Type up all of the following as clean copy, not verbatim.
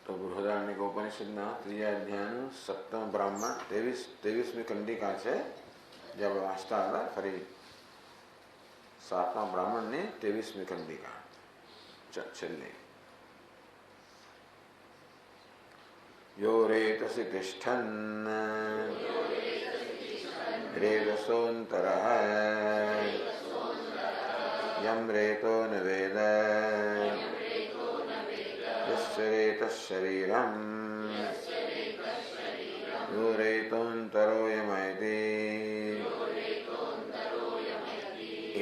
तो बृहदारण्यकोपनिषदना ત્રીજા અધ્યાયનું સપ્તમ બ્રાહ્મણ 23મી કંડિકા છે. જ્યાં વાંચતા હતા ફરી સાતમા બ્રાહ્મણની 23મી કંડિકા છેલ્લી. યો રેતસી તિષ્ઠન રેતસોંતરઃ યમ રેતો ન વેદ शरीरम यो रेतोन्तरो यमैति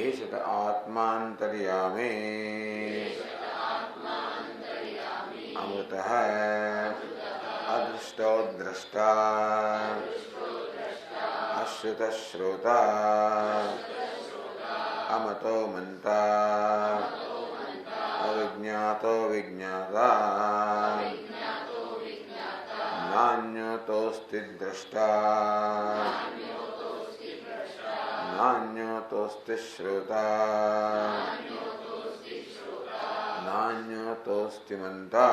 एषत आत्मान्तर्यामे अमृतः अदृष्टो द्रष्टा अश्रुतश्रोता अमतो मन्ता अविज्ञातो विज्ञाता नान्योतोऽस्ति द्रष्टा नान्योतोऽस्ति श्रोता नान्योतोऽस्ति मन्ता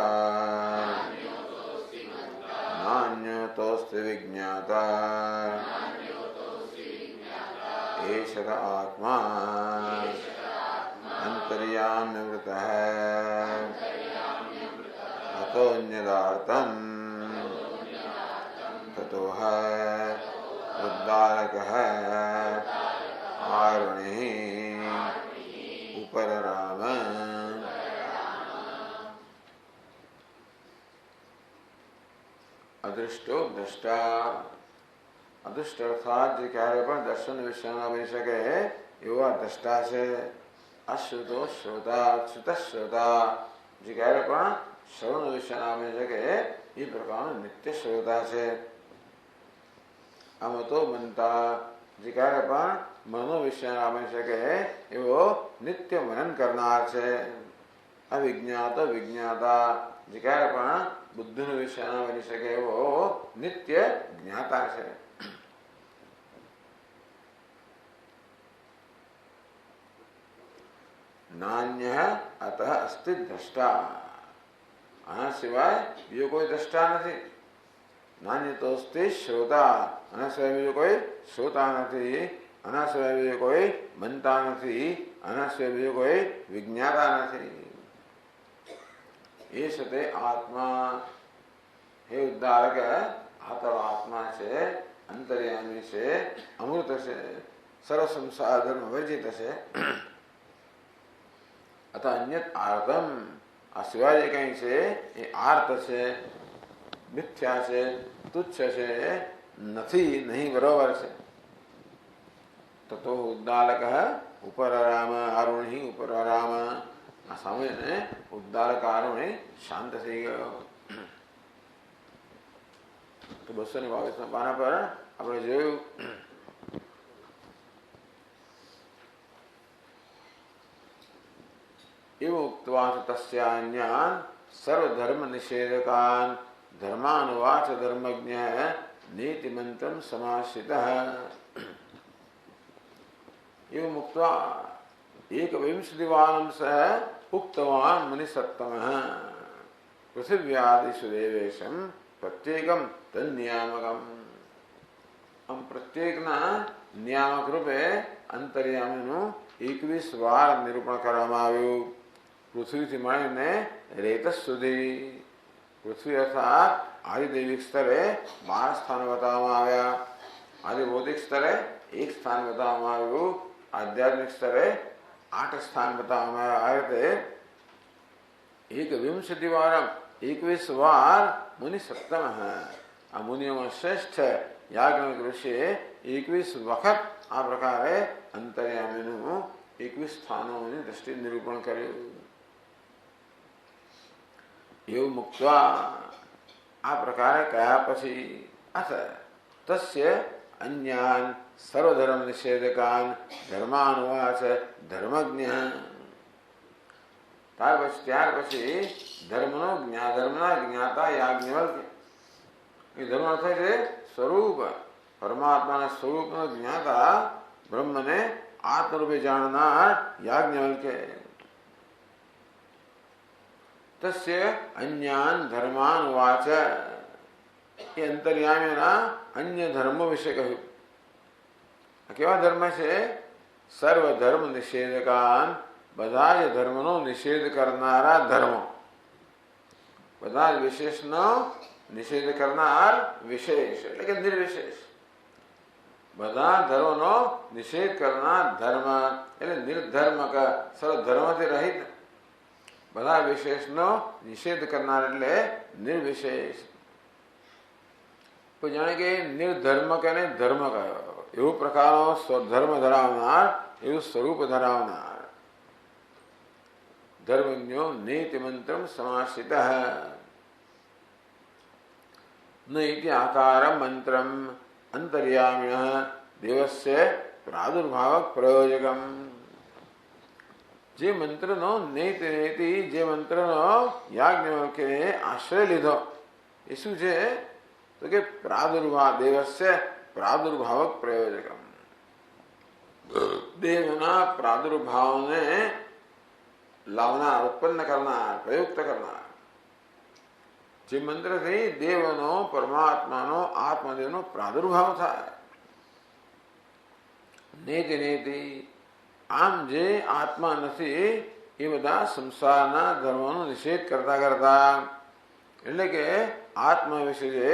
नान्योतोऽस्ति विज्ञाता एषः आत्मा अंतर्याम्यमृतः अतोऽन्यदार्थं ततोह उद्दारकः आरुणिः उपरराम. अदृष्टो दृष्टा. अदृष्ट अर्थात જે ક્યારે પણ દર્શન વિષયમાં બની શકે એવા દ્રષ્ટા છે. અશ્રુતો શ્રોતા શ્રુત શ્રોતા જે ક્યારે પણ શ્રવણ વિષયના બની શકે એ પ્રકારનો નિત્ય શ્રોતા છે. આમ તો મનતા જે ક્યારે પણ મનો વિષયના બની શકે એવો નિત્ય મનન કરનાર છે. અવિજ્ઞાતો વિજ્ઞાતા જે ક્યારે પણ બુદ્ધિનો વિષયના બની શકે એવો નિત્ય જ્ઞાતા છે. नान्य अतः अस्ति द्रष्टा। आना सिवाय बीजो कोई द्रष्टा नहीं। नान्य तो अस्ति श्रोता, आना सिवाय बीजो कोई श्रोता नहीं। आना सिवाय बीजो कोई मनता नहीं। आना सिवाय बीजो कोई विज्ञाता नहीं। ये सते आत्मा, हे उद्धारक, आत्मा से, अंतर्यामी से, अमृत से, सर्व संसार धर्म वर्जित से, अतः अन्यत आर्तम, अशिवाय कहीं से, ये आर्त से, मिथ्या से, तुच्छ से, नहीं बराबर से। ततो उद्दालक ऊपर राम आरुण ही ऊपर राम सामने ने उद्दालक आरुण शांत से गयो। तो 222 पाना पर આપણે જોયું एवं उक्त्वा तस्यान्यान् सर्वधर्म निषेधकान् धर्मानुवाच धर्मज्ञः नीति मंत्रं समाश्रितः। एवं उक्त्वा एकविंशतिवारं सः उक्तवान् मुनिसत्तमः पृथिव्यादिषु देवेशं प्रत्येकं तन्नियामकम्। हम प्रत्येक ना नियामक रूपे अंतर्यामी 21 વાર નિરૂપણ કરવામાં આવ્યું। પૃથ્વીથી મળીને રેતસ સુધી, પૃથ્વી અર્થાત આદિદૈવિક સ્તરે 12 સ્થાન બતાવવામાં આવ્યા। આદિભૌતિક સ્તરે 1 સ્થાન બતાવવામાં આવ્યું। આધ્યાત્મિક સ્તરે 8 સ્થાન બતાવવામાં આવ્યા। આ રીતે 21 વાર મુનિ સત્તમ। આ મુનિઓમાં શ્રેષ્ઠ याज्ञवल्क्य ऋषि 21 वखत आ प्रकारे अंतर्यामीनु 21 स्थानों दृष्टि निरूपण कर्यु। एवं मुक्त्वा आ प्रकारे कया पछी अथ तस्य अन्यान् सर्वधर्म निषेधकान् धर्मानुवाच धर्मज्ञः। त्यार पछी धर्मना ज्ञाता याज्ञवल्क्य। धर्म अर्थ है स्वरूप, परमात्मा स्वरूप ज्ञाता ब्रह्म ने आत्मरूपे जाननार याज्ञवल्क्य। तस्य अन्यान् धर्मान् उवाच। ये अंतर्यामी ना अन्य धर्म विषय कहु। केवा धर्म से सर्वधर्म निषेधकान्, બધા જ ધર્મનો નિષેધ કરનારા ધર્મ, બધા જ વિશેષનો નિષેધ કરનાર વિશેષ એટલે કે નિર્વિશેષ, બધા ધર્મનો નિષેધ કરનાર ધર્મ એટલે નિર્ધર્મક, સર્વધર્મથી રહિત, બધા વિશેષનો નિષેધ કરનાર એટલે નિર્વિશેષ। તો જાણે કે નિર્ધર્મક અને ધર્મ કયો, એવું પ્રકારનો ધર્મ ધરાવનાર, એવું સ્વરૂપ ધરાવનાર धर्मज्ञो नीति मंत्रम समाश्रितः। न इति आकार मंत्रम अंतर्यामिणः देवस्य प्रादुर्भावक प्रयोजकम। जे मंत्रनो नीति नीति जे मंत्रनो याज्ञवल्क्य ने आश्रय लीधो ए शुं छे तो के प्रादुर्भाव, देवस्य प्रादुर्भावक प्रयोजकम। देवना प्रादुर्भाव ने लावनार, उत्पन्न करनार, प्रयुक्त करनार। जे मंत्र थी देवनो, परमात्मानो, आत्मदेवनो प्रादुर्भाव थाय। नेति नेति आम जे आत्मा नथी ए बधा संसारना धर्मोनो निषेध करता करता, એટલે કે આત્મા વિશે જે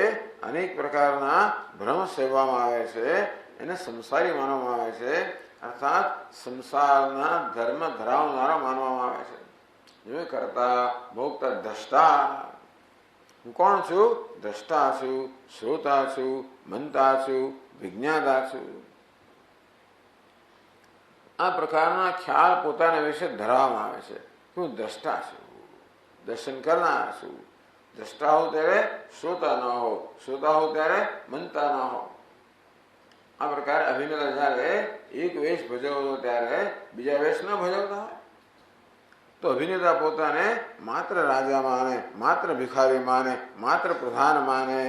અનેક પ્રકારના ભ્રમ સેવવામાં આવે છે એને સંસારી માનવામાં આવે છે, अर्थात संसारना धर्म धरावनारा मानवामां आवे छे। जो करता भोक्ता द्रष्टा, हूँ कोण छू? द्रष्टा छू, श्रोता छू, मनता छू, विज्ञाता छू। आ प्रकारना ख्याल पोताना विषे धराववामां आवे छे। हूँ द्रष्टा छू, दर्शन करनार छू। द्रष्टा हो त्यारे श्रोता न हो, श्रोता हो त्यारे मनता न हो। आ प्रकार अभिनेता જ્યારે એક વેશ ભજવતો ત્યારે બીજા વેશ ન ભજવતા હોય તો અભિનેતા પોતાને માત્ર રાજા માને, માત્ર ભિખારી માને, માત્ર પ્રધાન માને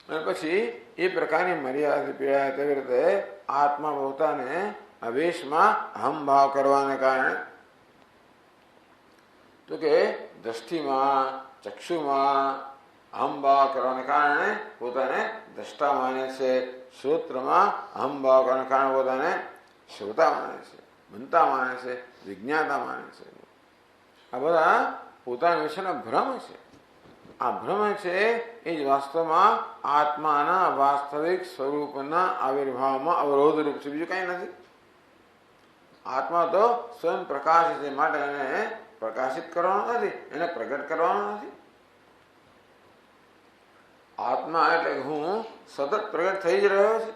અને પછી એ પ્રકારની મર્યાદાથી પીડાય। તેવી રીતે આત્મા પોતાને આ વેશમાં અહમભાવ કરવાને કારણે તો કે દ્રષ્ટિમાં, ચક્ષુમાં અહંભાવ કરવાને કારણે પોતાને દ્રષ્ટા માને છે, શ્રોત્રમાં અહંભાવ કરવાને કારણે પોતાને શ્રોતા માને છે, મનતા માને છે, વિજ્ઞાતા માને છે. આ બધા પોતાના વિશેના ભ્રમ છે. આ ભ્રમ છે એ જ વાસ્તવમાં આત્માના વાસ્તવિક સ્વરૂપના આવિર્ભાવમાં અવરોધરૂપ છે, બીજું કંઈ નથી. આત્મા તો સ્વયં પ્રકાશ છે, માટે એને પ્રકાશિત કરવાનો નથી, એને પ્રગટ કરવાનો નથી. આત્મા એટલે હું સતત પ્રગટ થઈ જ રહ્યો છે,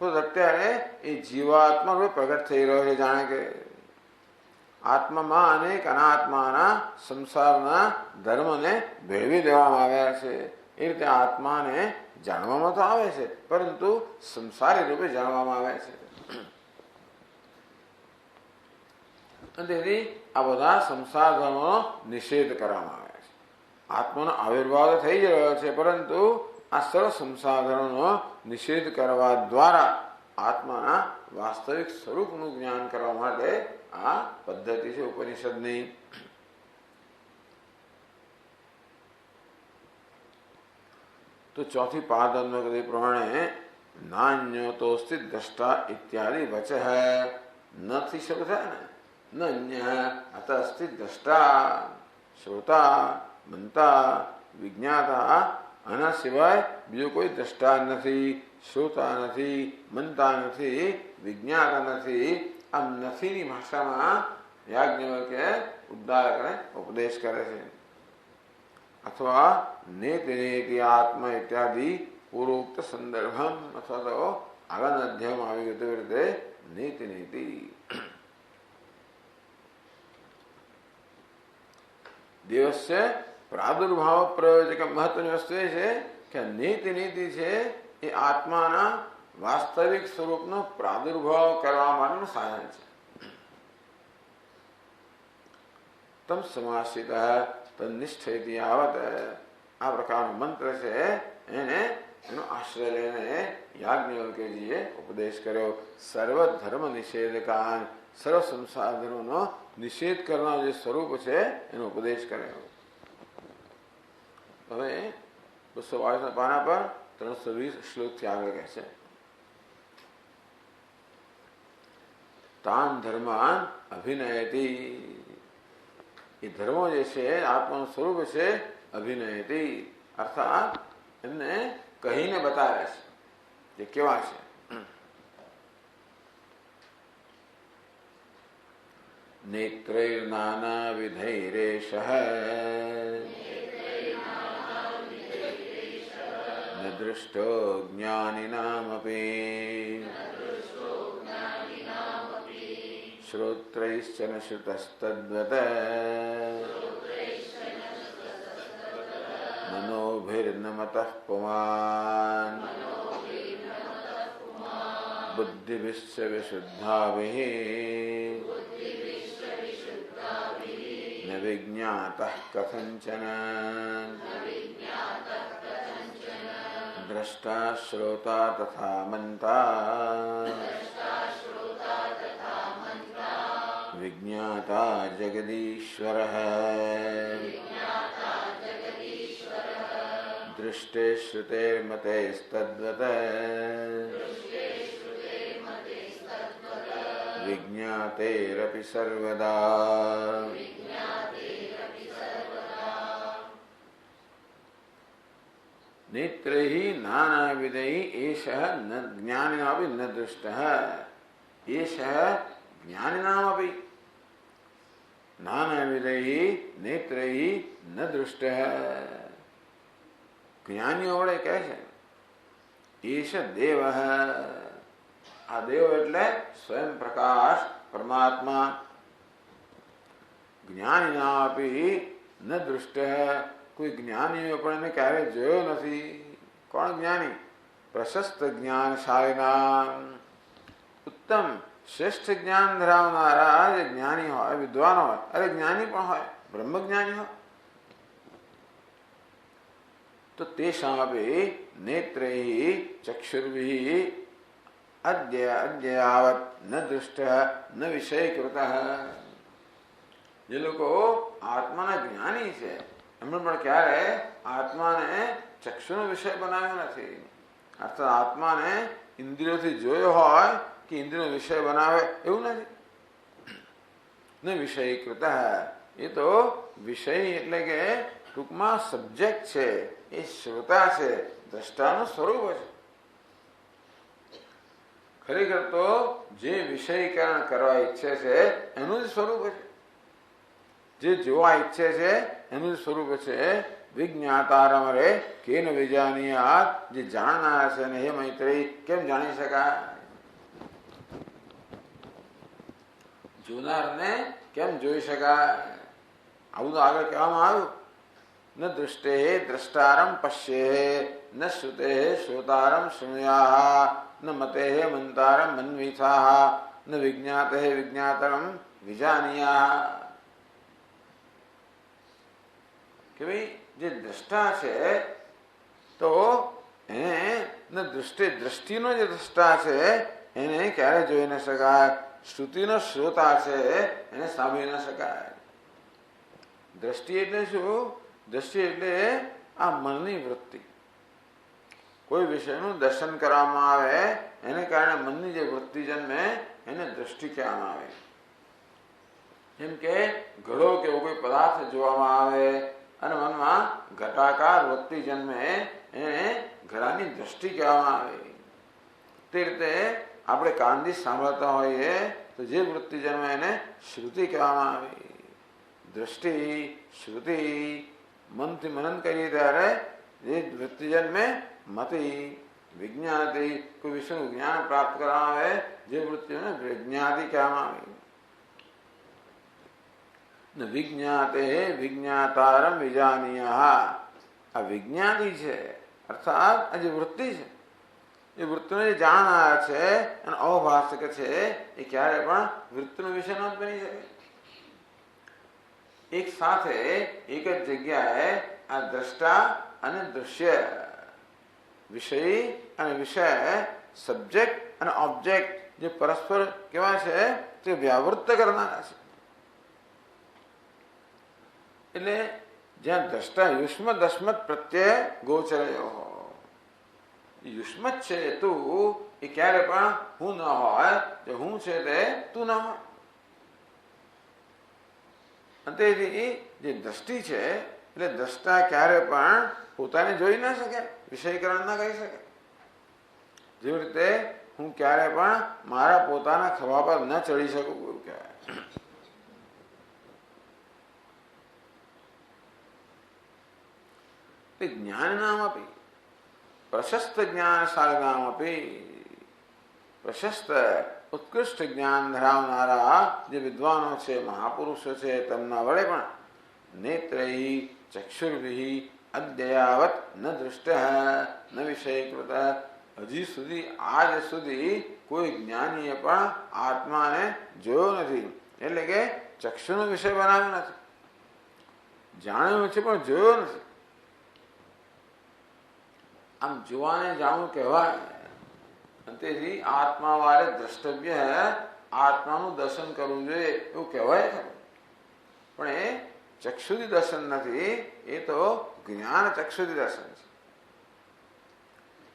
તો અત્યારે એ જીવાત્મા રૂપે પ્રગટ થઈ રહ્યો છે. જાણે કે આત્મામાં અનેક અનાત્માના સંસારના ધર્મને ભેળવી દેવામાં આવ્યા છે. એ રીતે આત્માને જાણવામાં તો આવે છે, પરંતુ સંસારી રૂપે જાણવામાં આવે છે. તેથી આ બધા સંસાર ધર્મનો નિષેધ કરવામાં આવે છે. આત્માનો આવિર્ભાવ થઈ જ રહ્યો છે, પરંતુ આ સર્વ સંસાર ધર્મનો નિષેધ કરવા દ્વારા આત્માના વાસ્તવિક સ્વરૂપનું જ્ઞાન કરવા માટે આ પદ્ધતિ છે ઉપનિષદની. તો ચોથી પાદનો પ્રમાણે નાન્ય તોસ્તિ દ્રષ્ટા ઇત્યાદિ વચ નથી શરૂ થાય ને, નન્ય અત અસ્તિ દ્રષ્ટા, શ્રોતા, મંતા, વિજ્ઞાતા. આના સિવાય બીજો કોઈ દ્રષ્ટા નથી, શ્રોતા નથી, મનતા નથી, વિજ્ઞાતા નથી. આમ નથીની ભાષામાં યાજ્ઞવલ્ક્ય ઉદ્દાલકને ઉપદેશ કરે છે. અથવા નેતિ નેતિ આત્મા ઇત્યાદિ પૂર્વોક્ત સંદર્ભમ, અથવા તો આગળના અધ્યાયમાં આવી ગયું તેવી રીતે નેતિ નેતિ. દિવસે પ્રાદુર્ભાવ પ્રયોજક મહત્વની વસ્તુ એ છે કે નીતિ નીતિ છે એ આત્માના વાસ્તવિક સ્વરૂપનો પ્રાદુર્ભાવ કરવા માટેનું સાધન છે. તમ સમાસિત તનિષ્ઠેતી આવત, આ પ્રકારનો મંત્ર છે એનો આશ્રય લઈને યાજ્ઞવલ્ક્યજીએ ઉપદેશ કર્યો. સર્વ ધર્મ નિષેધકાન, સર્વ સંસાર ધર્મનો નિષેધ કરનાર જે સ્વરૂપ છે એનો ઉપદેશ કર્યો. હવે 222 પાના પર 320 શ્લોકથી આગળ કહે છે, તાન ધર્માન અભિનયતી. એ ધર્મો જે છે આત્માનું સ્વરૂપ છે, અભિનયતી અર્થાત એમને કહીને બતાવે છે જે કેવા છે. નેત્રૈર્નાના વિધૈરેષ ન દૃષ્ટો જ્ઞાનિનામપી શ્રોત્રૈશ્ચ ન શ્રુતસ્તદ્વત મનોભિર્ન મતઃ પુમાન બુદ્ધિભિશ્ચ વિશુદ્ધાભિઃ ન વિજ્ઞાતઃ કથંચન દ્રષ્ટા શ્રોતા તથા મંતા વિજ્ઞાતા જગદીશ્વરઃ દૃષ્ટે શ્રુતેર્મતૈસ્તદ્વત વિજ્ઞાતેરપિ સર્વદા. નેત્રૈઃ નાનાવિધૈઃ એષઃ ન જ્ઞાનિનામપि ન દૃષ્ટઃ. એષઃ જ્ઞાનિનામપि નાનાવિધૈઃ નેત્રૈઃ ન દૃષ્ટઃ. જ્ઞાનીઓ વડે કહે છે એષ દેવ. આ દેવ એટલે સ્વયં પ્રકાશ પરમાત્મા. જ્ઞાનિનામપી ન દૃષ્ટ. કોઈ જ્ઞાનીઓ પણ એને ક્યારેય જોયો નથી. કોણ જ્ઞાની? પ્રશસ્ત જ્ઞાનશાળીના, ઉત્તમ શ્રેષ્ઠ જ્ઞાન ધરાવનારા જે જ્ઞાની હોય, વિદ્વાન હોય, અરે જ્ઞાની પણ હોય, બ્રહ્મજ્ઞાની હોય, તો તેષામપી નેત્રૈઃ ચક્ષુર્ભિઃ અદ્યાવત ન દૃષ્ટઃ ન વિષયકૃતઃ. જે લોકો આત્માના જ્ઞાની છે એમણે પણ ક્યારે આત્માને ચક્ષુનો વિષય બનાવ્યો નથી. અર્થાત આત્માને ઇન્દ્રિયોથી જોયો હોય કે ઇન્દ્રિયનો વિષય બનાવે એવું નથી. ને વિષયીકૃત, એ તો વિષય એટલે કે ટૂંકમાં સબ્જેક્ટ છે, એ શ્રોતા છે, દ્રષ્ટાનું સ્વરૂપ છે. ખરેખર તો જે વિષયીકરણ કરવા ઈચ્છે છે એનું જ સ્વરૂપ છે, જે જોવા ઈચ્છે છે એનું જ સ્વરૂપ છે. વિજ્ઞાતારમ રે કેન વિજાનીયાત, જે જાણનાર છે ને હે મૈત્રેયી કેમ જાણી શકાય? જોનારને કેમ જોઈ શકાય? આવું તો આગળ કહેવામાં આવ્યું. ન દૃષ્ટે દ્રષ્ટારમ પશ્યે, ન શ્રુતે શ્રોતારમ શૃણુયાહ, ન મતે મંતારમ મન્વીથાહ, ન વિજ્ઞાતે વિજ્ઞાતરમ વિજાનીયાહ. કે ભાઈ જે દ્રષ્ટા છે તો એને ન દૃષ્ટિ, દ્રષ્ટિનો જે દ્રષ્ટા છે એને ક્યારે જોઈ ન શકાય. શ્રુતિનો શ્રોતા છે એને સાંભળી ન શકાય. દ્રષ્ટિ એટલે શું? દ્રષ્ટિ એટલે આ મનની વૃત્તિ. કોઈ વિષયનું દર્શન કરવામાં આવે એને કારણે મનની જે વૃત્તિ જન્મે એને દ્રષ્ટિ કહેવામાં આવે. જેમ કે ઘડો કે એવો કોઈ પદાર્થ જોવામાં આવે અને મનમાં ઘટાકાર વૃત્તિ જન્મે એને ઘડાની દ્રષ્ટિ કહેવામાં આવે. તે રીતે આપણે કાનથી સાંભળતા હોઈએ તો જે વૃત્તિ જન્મે એને શ્રુતિ કહેવામાં આવે. દ્રષ્ટિ, શ્રુતિ, મનથી મનન કરીએ ત્યારે જે વૃત્તિ જન્મે મતિ, વિજ્ઞાતિ, કોઈ વિષયનું જ્ઞાન પ્રાપ્ત કરવામાં આવે જે વૃત્તિઓને વિજ્ઞાતિ કહેવામાં આવે. વિજ્ઞાતે વિજ્ઞાતારમ વિજાનીયાહ, આ વિજ્ઞાતિ છે અર્થાત આ જે વૃત્તિ છે એ વૃત્તિને જે જાણનાર છે અને અવભાષક છે એ ક્યારે પણ વૃત્તિનો વિષય ન બની શકે. એક સાથે એક જ જગ્યાએ આ દ્રષ્ટા અને દૃશ્ય, વિષય અને વિષય, સબ્જેક્ટ અને ઓબ્જેક્ટ જે પરસ્પર કેવા છે તે વ્યાવૃત્ત કરનારા છે. એટલે જ્યાં દ્રષ્ટા યુષ્મ દસ્મત પ્રત્યે ગોચરયો, યુષ્મત છે તું એ ક્યારે પણ હું ન હોય, જે હું છે તે તું ન હોય. તેથી જે દ્રષ્ટિ છે એટલે દ્રષ્ટા ક્યારે પણ પોતાને જોઈ ન શકે, વિષયીકરણ ન કરી શકે. જેવી રીતે હું ક્યારે પણ મારા પોતાના ખભા પર ન ચડી શકું એવું કહેવાય. જ્ઞાન આપી પ્રશસ્ત જ્ઞાનશાળીનામ આપી, પ્રશસ્ત ઉત્કૃષ્ટ જ્ઞાન ધરાવનારા જે વિદ્વાનો છે, મહાપુરુષો છે, તેમના વડે પણ નેત્રૈ ચક્ષુર્ભિ અદ્યયાવત ન દૃષ્ટ ન વિષયીકૃત, હજી સુધી આજ સુધી કોઈ જ્ઞાનીએ પણ આત્માને જોયો નથી. એટલે કે ચક્ષુનો વિષય બનાવ્યો નથી, જાણ્યો છે પણ જોયો નથી. આમ જોવાને જાણવું કહેવાય. તેથી આત્મા વારે દ્રષ્ટવ્ય, આત્માનું દર્શન કરવું જોઈએ એવું કહેવાય ખરું. પણ એ ચક્ષુથી દર્શન નથી, એ તો જ્ઞાન ચક્ષુથી દર્શન છે.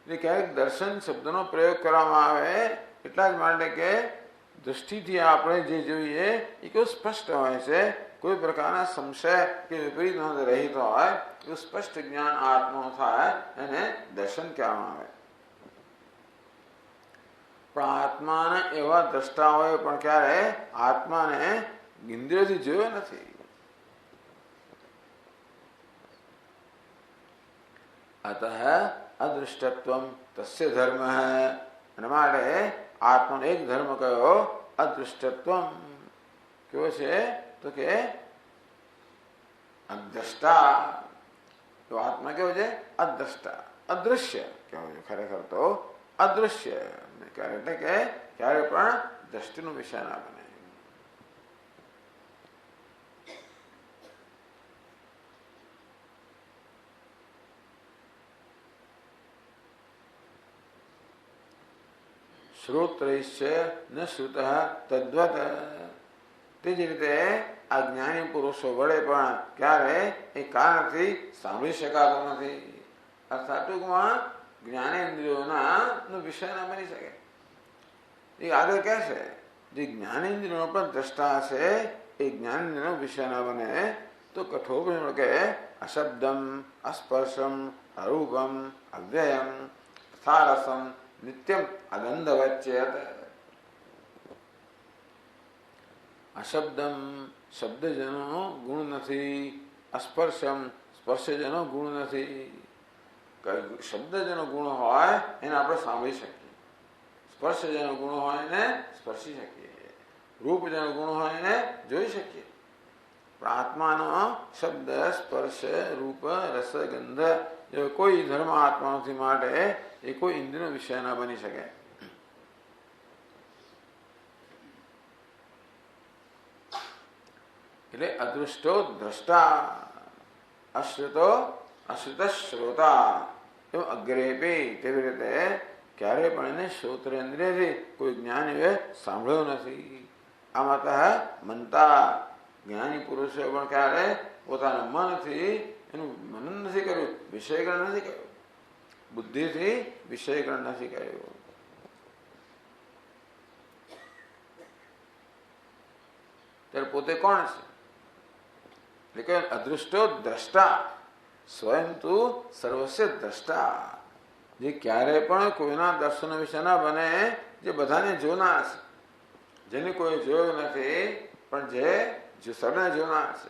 એટલે ક્યારેક દર્શન શબ્દનો પ્રયોગ કરવામાં આવે એટલા જ માટે કે દૃષ્ટિથી આપણે જે જોઈએ એ કેવું સ્પષ્ટ હોય છે, કોઈ પ્રકારના સંશય કે વિપરીત રહિત હોય એવું સ્પષ્ટ જ્ઞાન આત્માનું થાય એને દર્શન કહેવામાં આવે. પણ આત્માને એવા દ્રષ્ટાઓએ પણ ક્યારે આત્માને ઇન્દ્રિયોથી જોયો નથી. અતઃ અદૃષ્ટત્વમ તસ્ય ધર્મ, અને માટે આત્માનો એક ધર્મ કયો અદૃષ્ટત્વમ. કેવો છે તો કે અદ્રષ્ટા. તો આત્મા કેવો છે? અદ્રષ્ટા, અદૃશ્ય કહેવું છે. ખરેખર તો અદૃશ્ય એટલે કે ક્યારે પણ દ્રષ્ટિનો વિષય ના બને. શ્રોત્રૈશ્ચ ન શ્રુતઃ તદ્વત. તે જ રીતે આ જ્ઞાની પુરુષો વડે પણ ક્યારે એ કાનથી સાંભળી શકાતો નથી. અર્થાત ટૂંકમાં જ્ઞાનેન્દ્રિયોના વિષય ના બની શકે. એ આગળ કહે છે જે જ્ઞાનેન્દ્રિયો પણ દ્રષ્ટા છે એ જ્ઞાનેન્દ્રિયો વિષય ના બને તો કઠોર કે અશબ્દમ અસ્પર્શમ અરૂપમ અવ્યયમ સારસમ નિત્યમ અગંધ વચ્ચેત. અશબ્દમ શબ્દજનો ગુણ નથી, અસ્પર્શમ સ્પર્શજનો ગુણ નથી. શબ્દજનો ગુણ હોય એને આપણે સાંભળી શકીએ, સ્પર્શજનો ગુણ હોય એને સ્પર્શી શકીએ, રૂપજનો ગુણ હોય એને જોઈ શકીએ. પણ આત્માનો શબ્દ સ્પર્શ રૂપ રસ ગંધ એવો કોઈ ધર્મ આત્મા નથી, માટે એ કોઈ ઇન્દ્રિયનો વિષય ના બની શકે. એટલે અદૃષ્ટો દ્રષ્ટા, અશ્રુતો અશ્રુત શ્રોતા. એમ અગ્રેપી તેવી રીતે ક્યારે પણ એને શ્રોત્રેન્દ્રિયથી કોઈ જ્ઞાન એ સાંભળ્યો નથી. આમાં મનતા જ્ઞાની પુરુષો પણ ક્યારે પોતાના મનથી એનું મનન નથી કર્યું, વિષયકરણ નથી કર્યું, બુદ્ધિથી વિષયકરણ નથી કર્યું. ત્યારે પોતે કોણ છે? એટલે અદૃષ્ટો દ્રષ્ટા, સ્વયં તું સર્વસ્ય દ્રષ્ટા. જે ક્યારે પણ કોઈના દર્શન વિશે ના બને, જે બધાને જોનાર છે, જેને કોઈ જોયું નથી પણ જે સર્વને જોનાર છે.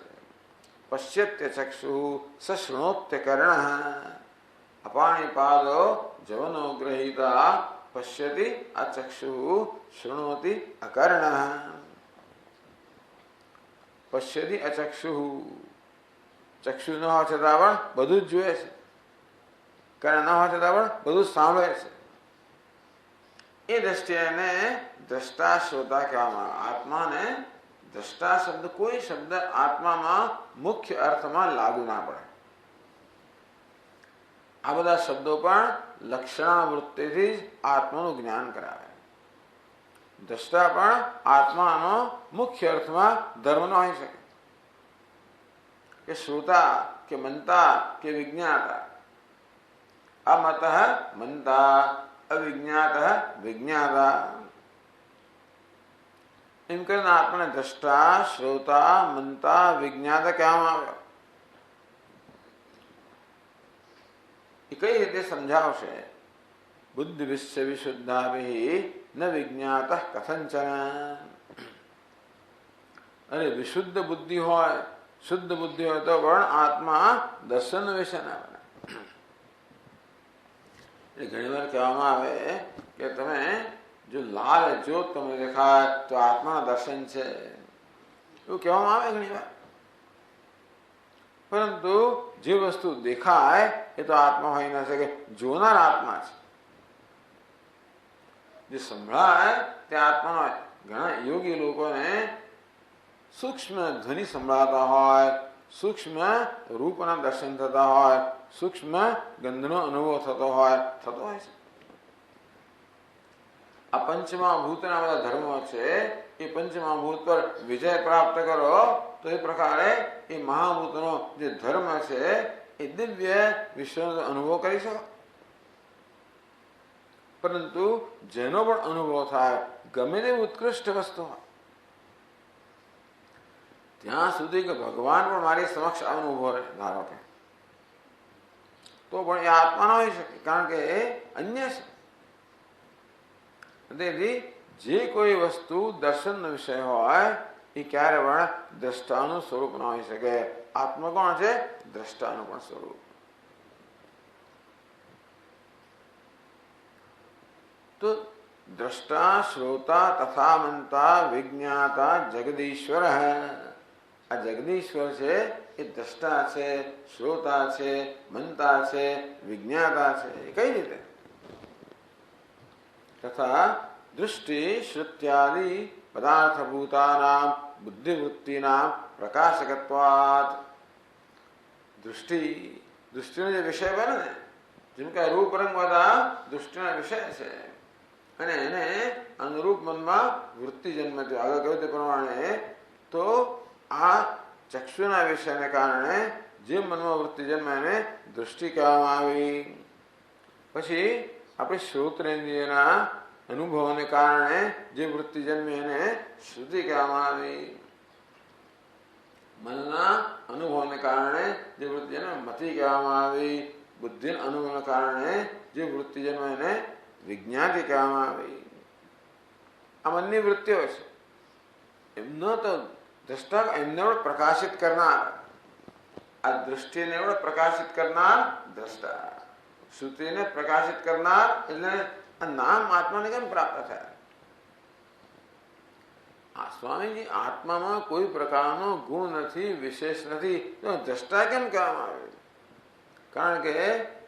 પશ્યત્ય ચક્ષુ સશૃણોત્ય કર્ણ અપાણીપાદો જવનો ગ્રહીતા પશ્યતિ અચક્ષુ શૃણોતિ અકર્ણ. પશ્યતિ અચક્ષુ, ચક્ષુ ન હોવા છતાં પણ બધું જ જુએ છે, કર્ણ ન હોવા છતાં પણ બધું જ સાંભળે છે. એ દ્રષ્ટિએ એને દ્રષ્ટા શ્રોતા કહેવામાં આવે. આત્માને દ્રષ્ટા શબ્દ, કોઈ શબ્દ આત્મામાં મુખ્ય અર્થમાં લાગુ ના પડે. આ બધા શબ્દો પણ લક્ષણાવૃત્તિથી જ આત્માનું જ્ઞાન કરાવે. દ્રષ્ટા પણ આત્માનો મુખ્ય અર્થમાં ધર્મ ન હોઈ શકે, કે શ્રોતા કે મનતા કે વિજ્ઞાતા. અમત મનતા અવિજ્ઞાત વિજ્ઞાતા. એમ કરીને આપણને દ્રષ્ટા શ્રોતા મનતા વિજ્ઞાતા કહેવામાં આવ્યો. એ કઈ રીતે સમજાવશે? બુદ્ધિ વિશ્વ વિશુદ્ધાભિ ન વિજ્ઞાત કથંચન. અરે વિશુદ્ધ બુદ્ધિ હોય, શુદ્ધ બુદ્ધિ હોય તો પણ આત્મા દર્શન વિશે ના બને. ઘણી વાર કહેવામાં આવે કે તમે જો લાલ જ્યોત તમને દેખાય તો આત્માના દર્શન છે, એવું કહેવામાં આવે ઘણી વાર. પરંતુ જે વસ્તુ દેખાય એ તો આત્મા હોઈ ન શકે, જોનાર આત્મા છે. જે સંભળાય તે આત્મા હોય. ઘણા યોગી લોકોને સૂક્ષ્મ ધ્વનિ સંભળાતા હોય, સૂક્ષ્મ રૂપના દર્શન થતા હોય, સૂક્ષ્મ ગંધનો અનુભવ થતો હોય છે. આ પંચમહાભૂતના બધા ધર્મો છે, એ પંચમહાભૂત પર વિજય પ્રાપ્ત કરો તો એ પ્રકારે એ મહાભૂતનો જે ધર્મ છે એ દિવ્ય વિશ્વનો અનુભવ કરી શકો. પરંતુ જેનો પણ અનુભવ થાય, ગમે તે ઉત્કૃષ્ટ વસ્તુ હોય, ત્યાં સુધી કે ભગવાન પણ મારી સમક્ષ અનુભવ રહે ધારો કે, તો પણ એ આત્મા ન હોઈ શકે, કારણ કે એ અન્ય છે. તેથી જે કોઈ વસ્તુ દર્શનનો વિષય હોય એ ક્યારે પણ દ્રષ્ટાનું સ્વરૂપ ન હોઈ શકે. આત્મા કોણ છે? દ્રષ્ટાનું પણ સ્વરૂપ. તો દ્રષ્ટા શ્રોતા તથા મંતા વિજ્ઞાતા જગદીશ્વર. આ જગદીશ્વર છે એ દ્રષ્ટા છે, શ્રોતા છે, મંતા છે, વિજ્ઞાતા છે. એ કઈ રીતે? તથા દૃષ્ટિ શ્રુત્યાદિ પદાર્થભૂતાનામ બુદ્ધિવૃત્તિનામ પ્રકાશકત્વાત. દૃષ્ટિનો જે વિષય બને ને, જેમ કે રૂપ રંગ બધા દૃષ્ટિના વિષય છે, અને એને અનુરૂપ મનમાં વૃત્તિ જન્મ થયો. આગળ કહ્યું તે પ્રમાણે તો આ ચક્ષુના વિષયને કારણે જે મનમાં વૃત્તિ જન્મે એને દૃષ્ટિ કહેવામાં આવી. પછી આપણે શ્રોત્રેન્દ્રિયના અનુભવોને કારણે જે વૃત્તિ જન્મે એને શ્રુતિ કહેવામાં આવી. મનના અનુભવને કારણે જે વૃત્તિ જન્મે મતિ કહેવામાં આવી. બુદ્ધિના અનુભવને કારણે જે વૃત્તિ જન્મે એને વિજ્ઞાતિ કહેવામાં આવી. આ મનની વૃત્તિઓ છે. એમનો તો દ્રષ્ટા એમને પ્રકાશિત કરનાર, આ દૃષ્ટિને પ્રકાશિત કરનાર દ્રષ્ટા, શ્રુતિને પ્રકાશિત કરનાર. એટલે આ નામ આત્માને કેમ પ્રાપ્ત થયા? સ્વામીજી, આત્મામાં કોઈ પ્રકારનો ગુણ નથી, વિશેષ નથી, તો દ્રષ્ટા કેમ કહેવામાં આવે? કારણ કે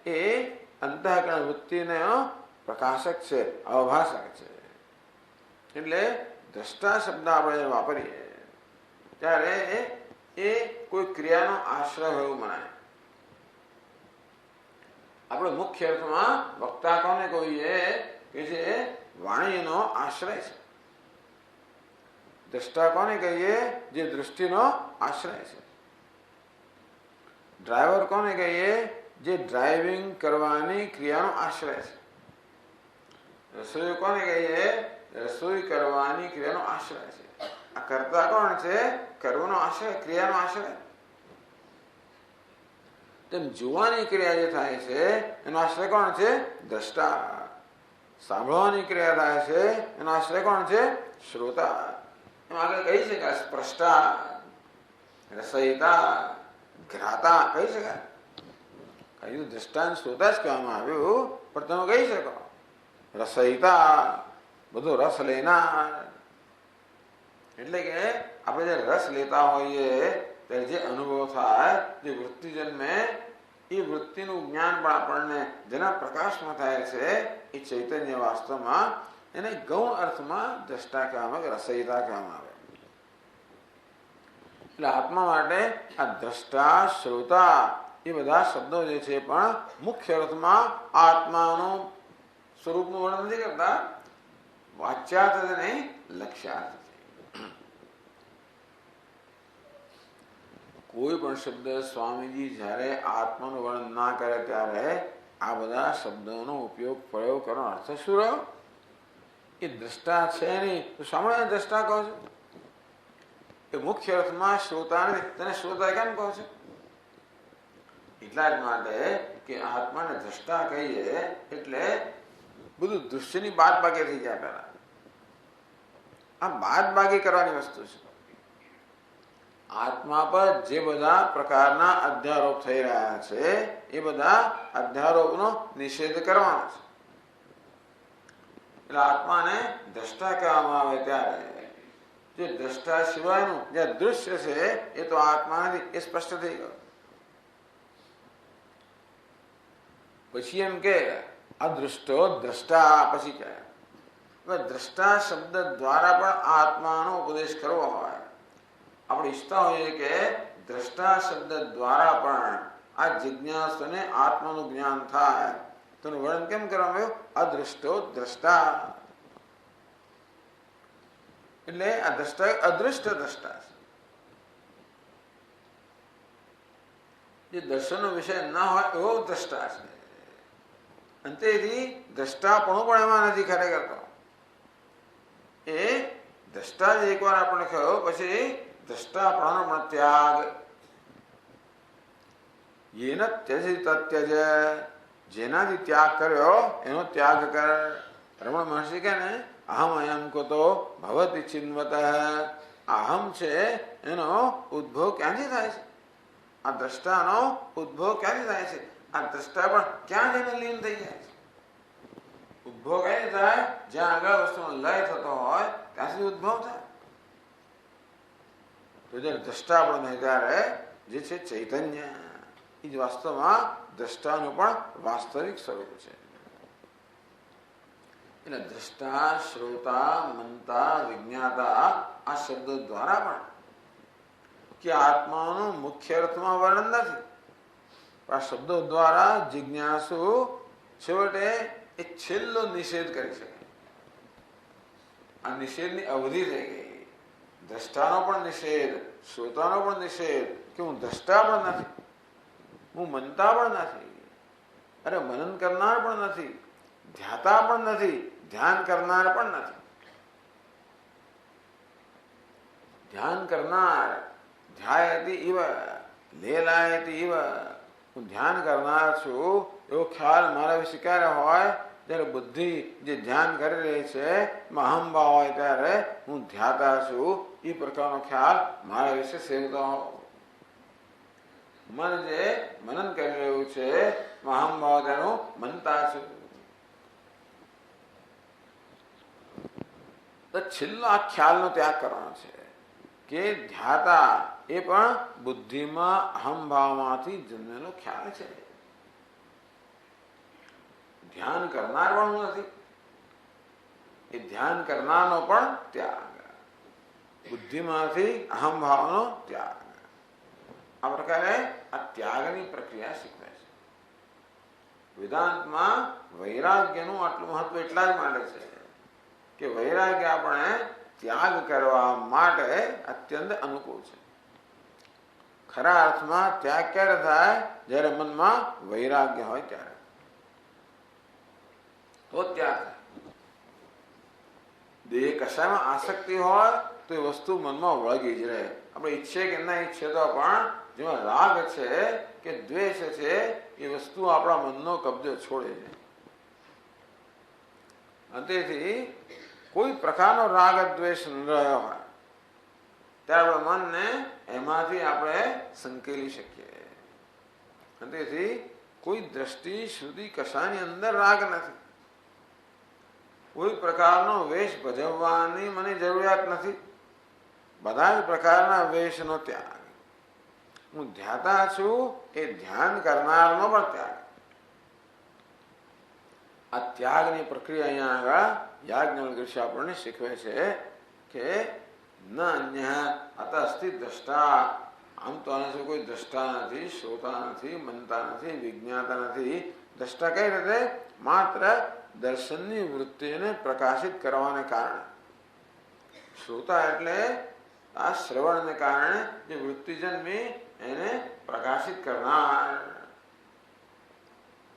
એ અંતઃકરણ વૃત્તિને પ્રકાશક છે, અવભાષક છે. એટલે દ્રષ્ટા શબ્દ આપણે વાપરીએ ત્યારે એ કોઈ ક્રિયાનો આશ્રય એવું મનાય. આપણે મુખ્ય અર્થમાં વક્તા કોને કહીએ કે જે વાણીનો આશ્રય છે. દ્રષ્ટા કોને કહીએ? જે દૃષ્ટિનો આશ્રય છે. ડ્રાઈવર કોને કહીએ? જે ડ્રાઇવિંગ કરવાની ક્રિયાનો આશ્રય છે. રસોઈ કોને કહીએ? રસોઈ કરવાની ક્રિયાનો આશ્રય છે. આ કર્તા કોણ છે? કર્મનો આશ્રય, ક્રિયાનો આશ્રય. તેમ જોવાની ક્રિયા જે થાય છે એનો આશ્રય કોણ છે? દ્રષ્ટા. સાંભળવાની ક્રિયા થાય છે એનો આશ્રય કોણ છે? શ્રોતા. એમ આગળ કહી શકાય સ્પષ્ટા, રસયિતા, ઘ્રાતા કહી શકાય. કહ્યું દ્રષ્ટાંત શ્રોતા જ કહેવામાં આવ્યું, પણ તમે કહી શકો રસયિતા, બધો રસ લેનાર. એટલે કે આપણે જે રસ લેતા હોઈએ ત્યારે જે અનુભવ થાય, જે વૃત્તિ જન્મે, એ વૃત્તિનું જ્ઞાન પણ આપણને જેના પ્રકાશમાં થાય છે એ ચૈતન્ય વાસ્તવમાં એને ગૌણ અર્થમાં દ્રષ્ટા કહેવામાં આવે, રસયિતા કહેવામાં આવે. એટલે આત્મા માટે આ દ્રષ્ટા, શ્રોતા એ બધા શબ્દો જે છે પણ મુખ્ય અર્થમાં આત્માનું સ્વરૂપનું વર્ણન નથી કરતા, વાચ્યાર્થ નહીં, લક્ષ્યાર્થ. કોઈ પણ શબ્દ સ્વામીજી જ્યારે આત્માનું વર્ણન ના કરે ત્યારે આ બધા શબ્દોનો ઉપયોગ પ્રયોગ કરવાનો અર્થ શું રહ્યો? એ દ્રષ્ટા છે નહીં તો સામાન્ય દ્રષ્ટા કહો છો? એ મુખ્ય અર્થમાં શ્રોતાને તેને શ્રોતા કેમ કહો છો? એટલા જ માટે કે આત્માને દ્રષ્ટા કહીએ એટલે બધું દૃશ્યની બાદબાકી થઈ જાય. પહેલા આ બાદબાકી કરવાની વસ્તુ છે. આત્મા પર જે બધા પ્રકારના અધ્યારોપ થઈ રહ્યા છે એ બધા અધ્યારોપનો નિષેધ કરવાનો છે. એટલે આત્માને દ્રષ્ટા કહેવામાં આવે ત્યારે જે દ્રષ્ટા સિવાયનું જે દૃશ્ય છે એ તો આત્મા નથી, એ સ્પષ્ટ થઈ ગયું. પછી એમ કે અદૃષ્ટો દ્રષ્ટા, પછી કહે દ્રષ્ટા શબ્દ દ્વારા પણ આત્માનો ઉપદેશ કરવો હોય, આપણે ઈચ્છતા હોઈએ કે દ્રષ્ટા શબ્દ દ્વારા પણ આ જિજ્ઞાસુને આત્માનું જ્ઞાન થાય તો વર્ણન કેમ કરવામાં આવ્યું? અદૃષ્ટો દ્રષ્ટા. એટલે આ દ્રષ્ટા અદૃષ્ટ દ્રષ્ટા છે, જે દર્શનનો વિષય ના હોય એવો દ્રષ્ટા છે. અંતેથી દ્રષ્ટાપણું પણ એમાં નથી ખરેખર. તો એ દ્રષ્ટા જ એકવાર આપણે કહ્યો પછી દ્રષ્ટાપણનો પણ ત્યાગ. યેન ત્યજી તત્યજ, જેનાથી ત્યાગ કર્યો એનો ત્યાગ કર. રમણ મહર્ષિ કે ને અહમ અયમ કુતો ભવતિ ચિન્વત. અહમ છે એનો ઉદ્ભવ ક્યાંથી થાય છે? આ દ્રષ્ટાનો ઉદ્ભવ ક્યાંથી થાય છે? આ દ્રષ્ટા પણ ક્યાં જઈને લીન થઈ જાય છે? ઉદ્ભવ કઈ થાય? જ્યાં આગળ વસ્તુનો લય થતો હોય ત્યાં સુધી ઉદ્ભવ થાય. તો જયારે દ્રષ્ટા પણ નહીં ત્યારે જે છે ચૈતન્ય એ જ વાસ્તવમાં દ્રષ્ટાનું પણ વાસ્તવિક સ્વરૂપ છે. એટલે દ્રષ્ટા, શ્રોતા, મંતા, વિજ્ઞાતા આ શબ્દો દ્વારા પણ કે આત્માનું મુખ્ય અર્થમાં વર્ણન નથી, આ શબ્દો દ્વારા જિજ્ઞાસુ છેવટે એ છેલ્લો નિષેધ કરી શકે. આ નિષેધની અવધિ થઈ ગઈ. દ્રષ્ટાનો પણ નિષેધ, શ્રોતાનો પણ નિષેધ કે હું દ્રષ્ટા પણ નથી, હું મનતા પણ નથી, અરે મનન કરનાર પણ નથી, ધ્યાતા પણ નથી, ધ્યાન કરનાર પણ નથી. ધ્યાન કરનાર ધ્યાયતિ ઇવ લેલાયતિ ઇવ, હું ધ્યાન કરનાર છું એવો ખ્યાલ મારા વિશે ક્યારે હોય? જ્યારે બુદ્ધિ જે ધ્યાન કરી રહી છે અહંભાવ હોય ત્યારે હું ધ્યાતા છું એ પ્રકારનો ખ્યાલ મારા વિશે સેવતો હોય. મન જે મનન કરી રહ્યું છે અહંભાવ તેનું મનતા છું. તો છેલ્લો આ ખ્યાલનો ત્યાગ કરવાનો છે કે ધ્યાતા એ પણ બુદ્ધિમાં અહંભાવમાંથી જન્મેલો ખ્યાલ છે. ધ્યાન કરનાર પણ હું નથી, એ ધ્યાન કરનારનો પણ ત્યાગ, બુદ્ધિમાંથી અહંભાવનો ત્યાગ. આ પ્રકારે આ ત્યાગની પ્રક્રિયા શીખવે છે. વેદાંતમાં વૈરાગ્યનું આટલું મહત્વ એટલા જ માટે છે કે વૈરાગ્ય આપણે ત્યાગ કરવા માટે અત્યંત અનુકૂળ છે. ખરા અર્થમાં ત્યાગ ક્યારે થાય? જ્યારે મનમાં વૈરાગ્ય હોય ત્યારે તો ત્યાગ થાય. દેહ કશામાં આસક્તિ હોય તો એ વસ્તુ મનમાં વળગી જ રહે. આપણે ઈચ્છે કે ના ઈચ્છે તો પણ જેમાં રાગ છે કે દ્વેષ છે એ વસ્તુ આપણા મનનો કબજો છોડે છે. અને તેથી કોઈ પ્રકારનો રાગ દ્વેષ ન રહ્યો હોય ત્યારે મનને એમાંથી આપણે સંકેલી શકીએ. અને તેથી કોઈ દ્રષ્ટિ શ્રુતિ કશાની અંદર રાગ નથી, કોઈ પ્રકારનો વેશ ભજવવાની મને જરૂરિયાત નથી, બધા જ પ્રકારના વેશનો ત્યાગ. હું ધ્યાતા છું એ ધ્યાન કરનારનો પણ ત્યાગ. આ ત્યાગની પ્રક્રિયા અહીંયા આગળ યાજ્ઞવલ્ક્ય ઋષિ આપણને શીખવે છે કે ન અન્ય અત અસ્તિ દ્રષ્ટા. આમ તો આના શું કોઈ દ્રષ્ટા નથી, શ્રોતા નથી, મનતા નથી, વિજ્ઞાતા નથી. દ્રષ્ટા કઈ રીતે? માત્ર દર્શનની વૃત્તિને પ્રકાશિત કરવાને કારણે. શ્રોતા એટલે આ શ્રવણને કારણે જે વૃત્તિ જન્મી એને પ્રકાશિત કરનાર.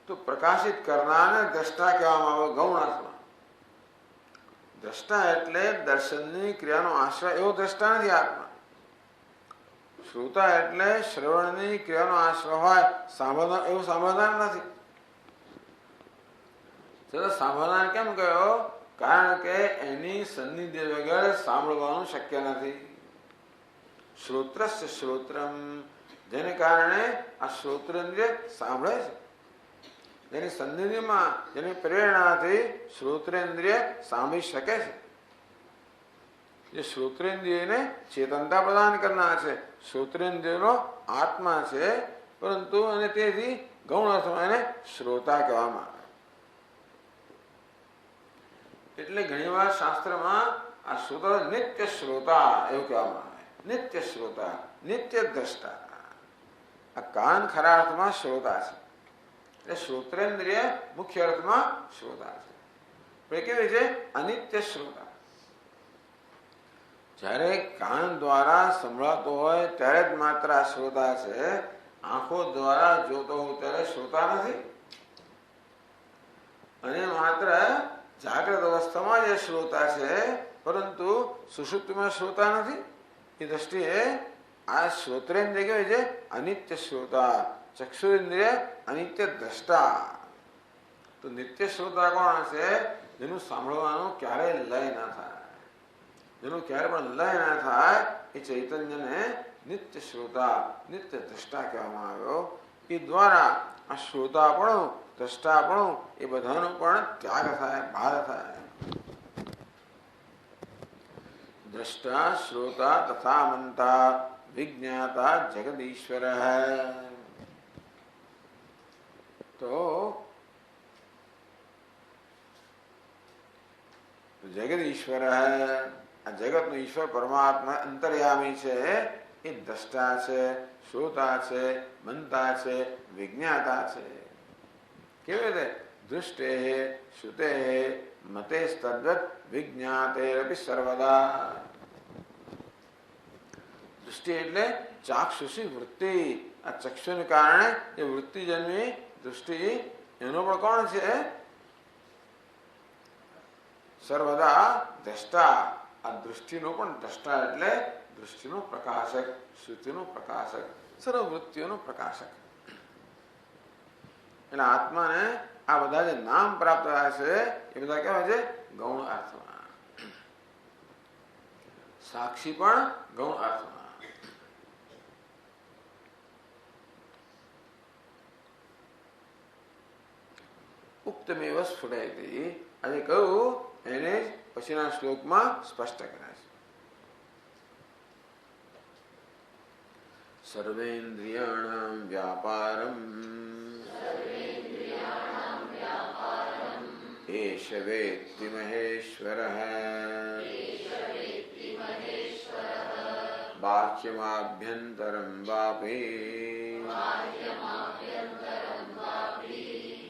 તો પ્રકાશિત કરનારને દ્રષ્ટા કહેવામાં આવે ગૌણ અર્થમાં. દ્રષ્ટા એટલે દર્શનની ક્રિયાનો આશ્રય, એવો દ્રષ્ટા નથી આત્મા. શ્રોતા એટલે શ્રવણની ક્રિયાનો આશ્રય હોય, સાંભળનાર એવું સાંભળનાર નથી. સાંભળનાર કેમ કહ્યો? કારણ કે એની સન્નિધિ વગર સાંભળવાનું શક્ય નથી. શ્રોત્રસ્ય શ્રોત્રમ, જેને કારણે આ શ્રોત્રેન્દ્રિય સાંભળે છે, જેની સન્નિધિમાં જેની પ્રેરણાથી શ્રોત્રેન્દ્રિય સાંભળી શકે છે. જે શ્રોત્રેન્દ્રિયને ચેતનતા પ્રદાન કરનાર છે, શ્રોત્રેન્દ્રિયનો આત્મા છે, પરંતુ અને તેથી ગૌણ અર્થમાં એને શ્રોતા કહેવામાં આવે. એટલે ઘણીવાર શાસ્ત્રમાં આ શ્રોતા નિત્ય શ્રોતા એવું કહેવામાં આવે. નિત્ય શ્રોતા, નિત્ય દ્રષ્ટા. આ કાન ખરા અર્થમાં શ્રોતા છે, એટલે શ્રોત્રેન્દ્રિય મુખ્ય અર્થમાં શ્રોતા છે. પણ કેવી છે? અનિત્ય શ્રોતા. જ્યારે કાન દ્વારા સંભળાતો હોય ત્યારે જ માત્ર આ શ્રોતા છે. આંખો દ્વારા જોતો હોય ત્યારે શ્રોતા નથી. અને માત્ર જાગ્રત અવસ્થામાં જે શ્રોતા છે, પરંતુ સુષુપ્તિમાં શ્રોતા નથી. એ દ્રષ્ટિએ આ શ્રોત્રેન્દ્રિય કેવી છે? અનિત્ય શ્રોતા. ચક્ષુરેન્દ્રિય અનિત્ય દ્રષ્ટા. તો નિત્ય શ્રોતા કોણ છે? જેનું સાંભળવાનું ક્યારેય લય ના થાય, જેનું ક્યારે પણ લય ના થાય એ ચૈતન્યને નિત્ય શ્રોતા, નિત્ય દ્રષ્ટા કહેવામાં આવ્યો. એ દ્વારા આ શ્રોતાપણું, દ્રષ્ટાપણું એ બધાનો પણ ત્યાગ થાય, બાદ થાય. દ્રષ્ટા શ્રોતા તથા મંતા વિજ્ઞાતા જગદીશ્વર. તો જગત ઈશ્વર, આ જગત નો ઈશ્વર પરમાત્મા અંતર્યામી છે. એ દ્રષ્ટા છે, શ્રોતા છે, મંતા છે, વિજ્ઞાતા છે. કેવી રીતે? દૃષ્ટે શ્રુતે મતે તદ્વત વિજ્ઞાતેરપી સર્વદા. દૃષ્ટિ એટલે ચાક્ષુષી વૃત્તિ. આ ચક્ષુને કારણે એ વૃત્તિ જન્મી દૃષ્ટિ એનો પણ કોણ છે? સર્વદા દ્રષ્ટા. આ દૃષ્ટિનો પણ દ્રષ્ટા એટલે દૃષ્ટિનો પ્રકાશક, શ્રુતિનો પ્રકાશક, સર્વવૃત્તિઓનો પ્રકાશક. એટલે આત્માને આ બધા જે નામ પ્રાપ્ત થયા છે એ બધા કેવા છે? ગૌણ અર્થમાં. સાક્ષી પણ ગૌણ અર્થમાં. ઉક્તમેવ સ્ફુટયતિ. આજે કહ્યું એને જ પછીના શ્લોકમાં સ્પષ્ટ કરે છે. સર્વેન્દ્રિયાણામ વ્યાપારમ એષ વેત્તિ મહેશ્વરઃ બાહ્યમાભ્યંતરં વાપી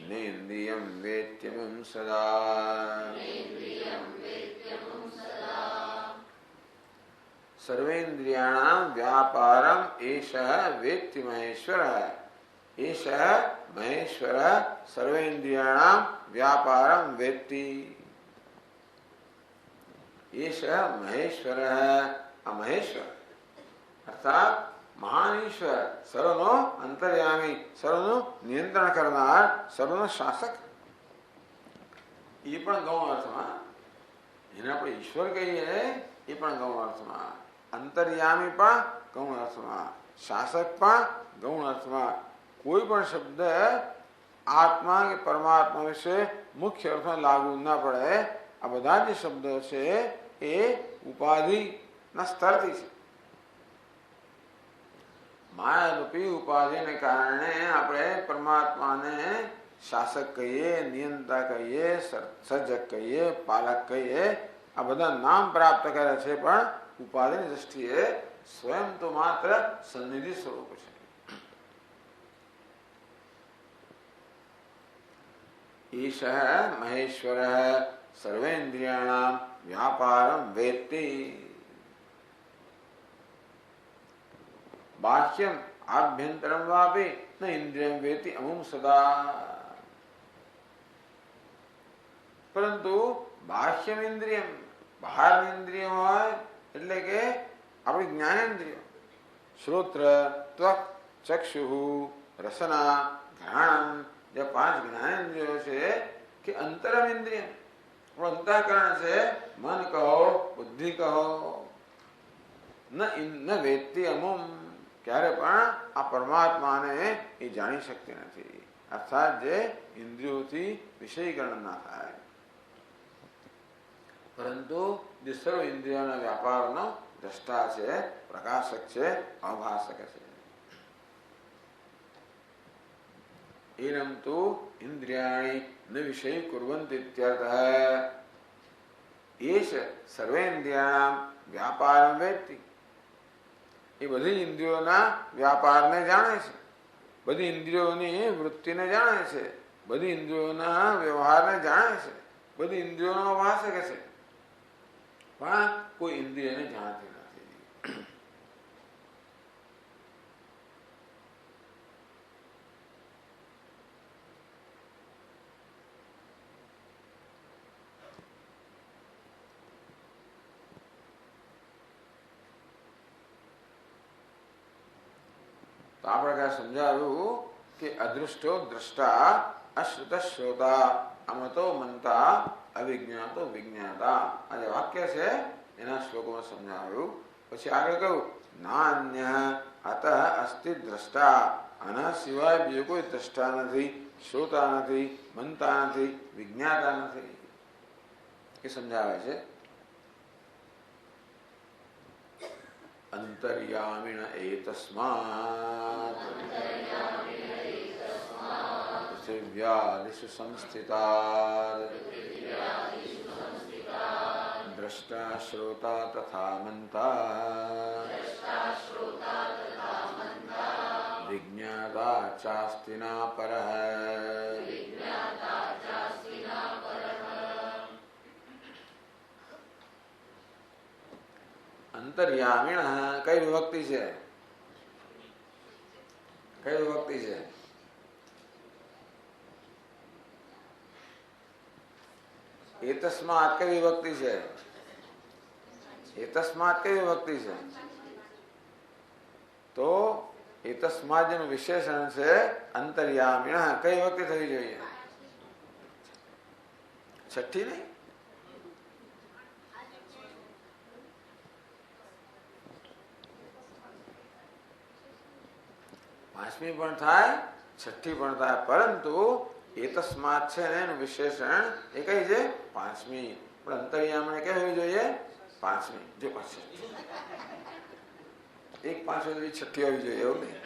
નેન્દ્રિયં વેત્યમું સદા. સર્વેન્દ્રિયાણામ વ્યાપારમ એષ વેત્તિ મહેશ્વરઃ. એષ મહેશ્વરઃ સર્વેન્દ્રિયાણામ વ્યાપારમ વેત્તિ. એષ મહેશ્વરઃ. આ મહેશ્વર અર્થાત મહાન ઈશ્વર, સર્વનો અંતર્યામી, સર્વનું નિયંત્રણ કરનાર, સર્વનો શાસક. એ પણ ગૌણ અર્થમાં. જેને આપણે ઈશ્વર કહીએ એ પણ ગૌણ અર્થમાં. અંતર્યામી પણ ગૌણ અર્થમાં. શાસક પણ ગૌણ અર્થમાં. કોઈ પણ શબ્દ આત્મા કે પરમાત્મા વિશે મુખ્ય અર્થમાં લાગુ ના પડે. આ બધા જે શબ્દો છે એ ઉપાધિના સ્તરથી છે. માયારૂપી ઉપાધિને કારણે આપણે પરમાત્માને શાસક કહીએ, નિયંતા કહીએ, સર્જક કહીએ, પાલક કહીએ. આ બધા નામ પ્રાપ્ત કરે છે, પણ ઉપાધિની દ્રષ્ટિએ સ્વયં તો માત્ર સન્નિધિ સ્વરૂપ છે. ઈશ મહેશ્વર સર્વેન્દ્રિયાણામ વ્યાપારમ વેત્તિ. બાહ્યમ આભ્યંતરમ વાપી ન ઇન્દ્રિયમ વેતિ અમુમ સદા. પરંતુ બાહ્યમ ઇન્દ્રિયમ, બહાર ઇન્દ્રિય હોય એટલે કે આપણી જ્ઞાનેન્દ્રિયો, શ્રોત્ર, ત્વક, ચક્ષુ, રસના, ઘ્રાણમ, જે 5 જ્ઞાનેન્દ્રિયો છે કે અંતરમ ઇન્દ્રિય, અંતઃકરણ છે, મન કહો, બુદ્ધિ કહો. ન વેત્તિ અમુમ, ક્યારે પણ આ પરમાત્માને એ જાણી શકતી નથી. અર્થાત જે ઇન્દ્રિયોથી વિષયીકરણ ના થાય, પરંતુ જે સર્વ ઇન્દ્રિયોના વ્યાપારનો દ્રષ્ટા છે, પ્રકાશક છે, અભાષક છે. એનમ તો ઇન્દ્રિયાણી ન વિષય કુર્વન્તિ ઇત્યર્થઃ. એષ સર્વેન્દ્રિયાણામ વ્યાપારમ વેત્તિ. એ બધી ઇન્દ્રિયોના વ્યાપારને જાણે છે, બધી ઇન્દ્રિયોની વૃત્તિને જાણે છે, બધી ઇન્દ્રિયોના વ્યવહારને જાણે છે, બધી ઇન્દ્રિયોનો ભાષક છે, પણ કોઈ ઇન્દ્રિયને જાણતી નથી. તો આ પ્રકાર સમજાવ્યું કે અદૃષ્ટો દ્રષ્ટા, અશ્રુત શ્રોતા, અમતો મંતા, અવિજ્ઞાતો વિજ્ઞાતા. આ જે વાક્ય છે એના શ્લોકોમાં સમજાવ્યું. પછી આગળ કહ્યું નાન્ય અત અસ્તિ દ્રષ્ટા. આના સિવાય બીજો કોઈ દ્રષ્ટા નથી, શ્રોતા નથી, મનતા નથી, વિજ્ઞાતા નથી. એ સમજાવે છે. અંતર્યામિણ એતસ્માत् પૃથિવ્યાદિષુ સંસ્થિતાत् દ્રષ્ટા શ્રોતા તથા મંતા વિજ્ઞાતા ચાસ્તિ ના પરઃ. અંતર્યામિણ કઈ વિભક્તિ છે? કઈ વિભક્તિ છે? એતસ્માત કઈ વિભક્તિ છે? એતસ્માત કઈ વિભક્તિ છે? તો એતસ્માત જેનું વિશેષણ છે અંતર્યામિણ કઈ વિભક્તિ થવી જોઈએ? છઠ્ઠી નહીં? પાંચમી પણ થાય, છઠ્ઠી પણ થાય, પરંતુ એતસ્માત છે ને એનું વિશેષણ એ કઈ છે? પાંચમી. પણ અંતર્યામિણ કઈ હોવી જોઈએ? પાંચમી. જો પાછી એક પાંચમી છઠ્ઠી હોવી જોઈએ એવું નહીં.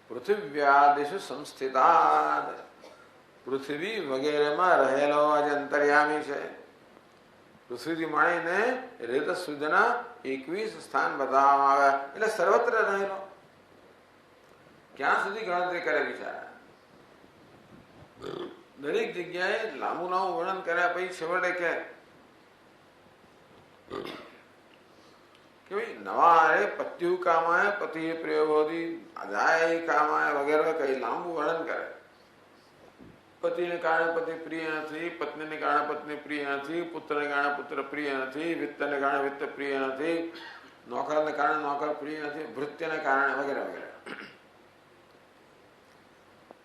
પૃથિવ્યાદિષુ સંસ્થિતા, પૃથ્વી વગેરેમાં રહેલો આજે અંતર્યામી છે. પૃથ્વીથી માંડીને રેત સુધીના 21 સ્થાન બતાવવામાં આવ્યા, એટલે સર્વત્ર રહેલો. ક્યાં સુધી ગણતરી કરે બિચારા? દરેક જગ્યાએ લાંબુ લાંબુ વર્ણન કર્યા પછી છેવટે કે ભાઈ નવારે પત્યુ કામાય પતિ પ્રિયોગોદી અજાય કામાય વગેરે કઈ લાંબુ વર્ણન કરે. પતિને કારણે પતિ પ્રિય નથી, પત્નીને કારણે પત્ની પ્રિય નથી, પુત્રને કારણે પુત્ર પ્રિય નથી, વિત્તને કારણે વિત્ત પ્રિય નથી, નોકરને કારણે નોકર પ્રિય નથી, ભૃત્યને કારણે વગેરે વગેરે.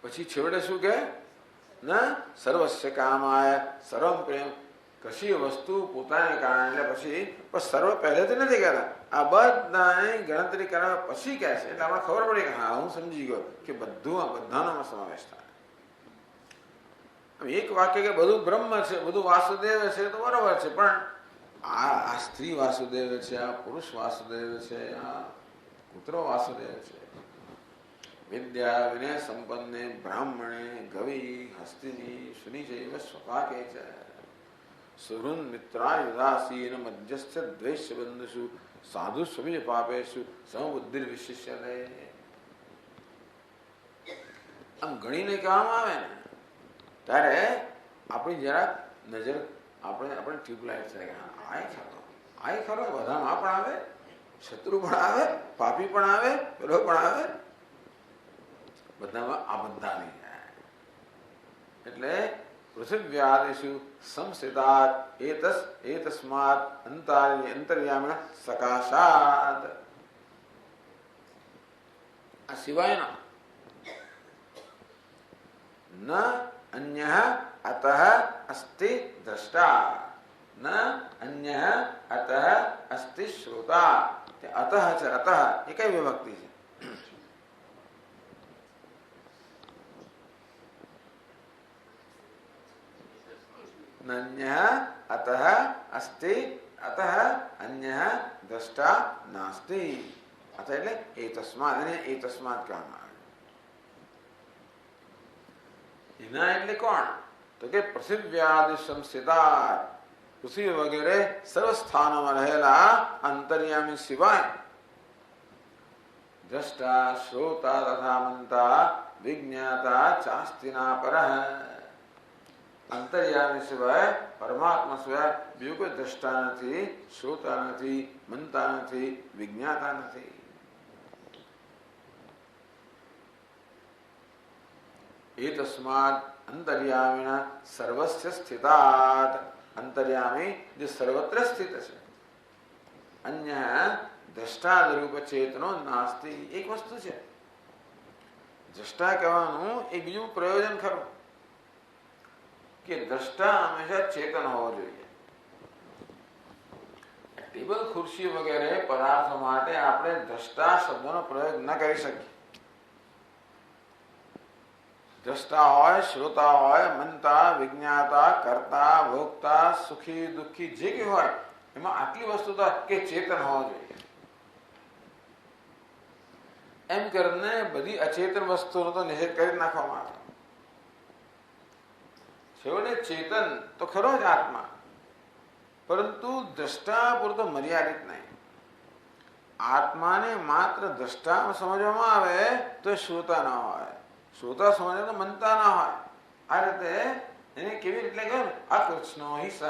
પછી છેવટે શું કે? ના સર્વસ્ય કામાય સર્વમ પ્રેમ, કશી વસ્તુ પોતાને કારણે. એટલે પછી પણ સર્વ પહેલેથી નથી કહેતા, આ બધાની ગણતરી કરવા પછી કહે છે. એટલે આપણે ખબર પડી કે હા હું સમજી ગયો કે બધું આ બધાનો સમાવેશ થાય. એક વાક્ય કે બધું બ્રહ્મ છે, બધું વાસુદેવ છે તો બરોબર છે, પણ આ સ્ત્રી વાસુદેવ છે, આ પુરુષ વાસુદેવ છે, આ પુત્ર વાસુદેવ છે. વિદ્યા વિનય સંપન્ને બ્રાહ્મણે ગવી હસ્તિની સુનિચૈવ સ્વપાકે છે સુહૃન મિત્રાય ઉદાસીન મધ્યસ્થ દ્વૈષ્ય બંધુષુ સાધુ સ્વભીજ પાપેશુ સમબુદ્ધિ વિશિષ્યતે. આમ ગણીને કહેવામાં આવે ને ત્યારે આપણી જરાક નજર આપણે ટ્યુબલાઇટ છે. આય ખરો બધામાં પણ આવે, શત્રુ પણ આવે, પાપી પણ આવે, પેલો પણ આવે, બધામાં આ બધા નહીં. એટલે પૃથિવ્યાદિષુ સંસ્થિતાત એતસ્માત અંતર્યામિણ સકાશાત. આ સિવાયના ન અન્ય અતઃ અસ્તિ દ્રષ્ટા, ન અન્ય અતઃ અસ્તિ શ્રોતા. અતઃ છે, અતઃ એ કઈ વિભક્તિ છે? નન્ય અતઃ અસ્તિ અતઃ અન્ય દ્રષ્ટા નાસ્તિ. અત એટલે એતસ્માત, અને એતસ્માત કહેવામાં આવે. એના એટલે કોણ? તો કે પૃથિવ્યાદિ સંસ્થિતા, પૃથ્વી વગેરે સર્વ સ્થાનોમાં રહેલા અંતર્યામી સિવાય દ્રષ્ટા શ્રોતા તથા મંતા વિજ્ઞાતા ચાસ્તિના પરઃ. અંતર્યામી સિવાય પરમાત્મા સિવાય બીજું કોઈ દ્રષ્ટા નથી, શ્રોતા નથી, મનતા નથી, વિજ્ઞાતા નથી. એતસ્માત અંતર્યામિના સર્વસ્ય સ્થિતાત. અંતર્યામી જે સર્વત્ર સ્થિત છે. અન્ય દ્રષ્ટા રૂપ ચેતનો નાસ્તિ. એક વસ્તુ છે દ્રષ્ટા કહેવાનું, એ બીજું પ્રયોજન ખરું કે દ્રષ્ટા હંમેશા ચેતન હોવો જોઈએ. ટેબલ ખુરશી વગેરે પદાર્થો માટે આપણે દ્રષ્ટા શબ્દનો પ્રયોગ ન કરી શકીએ. દ્રષ્ટા હોય, શ્રોતા હોય, મનતા, વિજ્ઞાતા, કર્તા, ભોગતા, સુખી દુઃખી જે કઈ હોય એમાં આટલી વસ્તુ કે ચેતન હોવો જોઈએ. એમ કરીને બધી અચેતન વસ્તુનો તો નિષેધ કરી નાખવામાં આવે. છેવટે ચેતન તો ખરો જ આત્મા, પરંતુ દ્રષ્ટા પૂરતો મર્યાદિત નહીં. આત્માને માત્ર દ્રષ્ટામાં સમજવામાં આવે તો એ શ્રોતા ના હોય, શ્રોતા સમજે તો મનતા ના હોય. આ રીતે એને કેવી રીતે કહ્યું અકૃષ્ણો હિ સહ.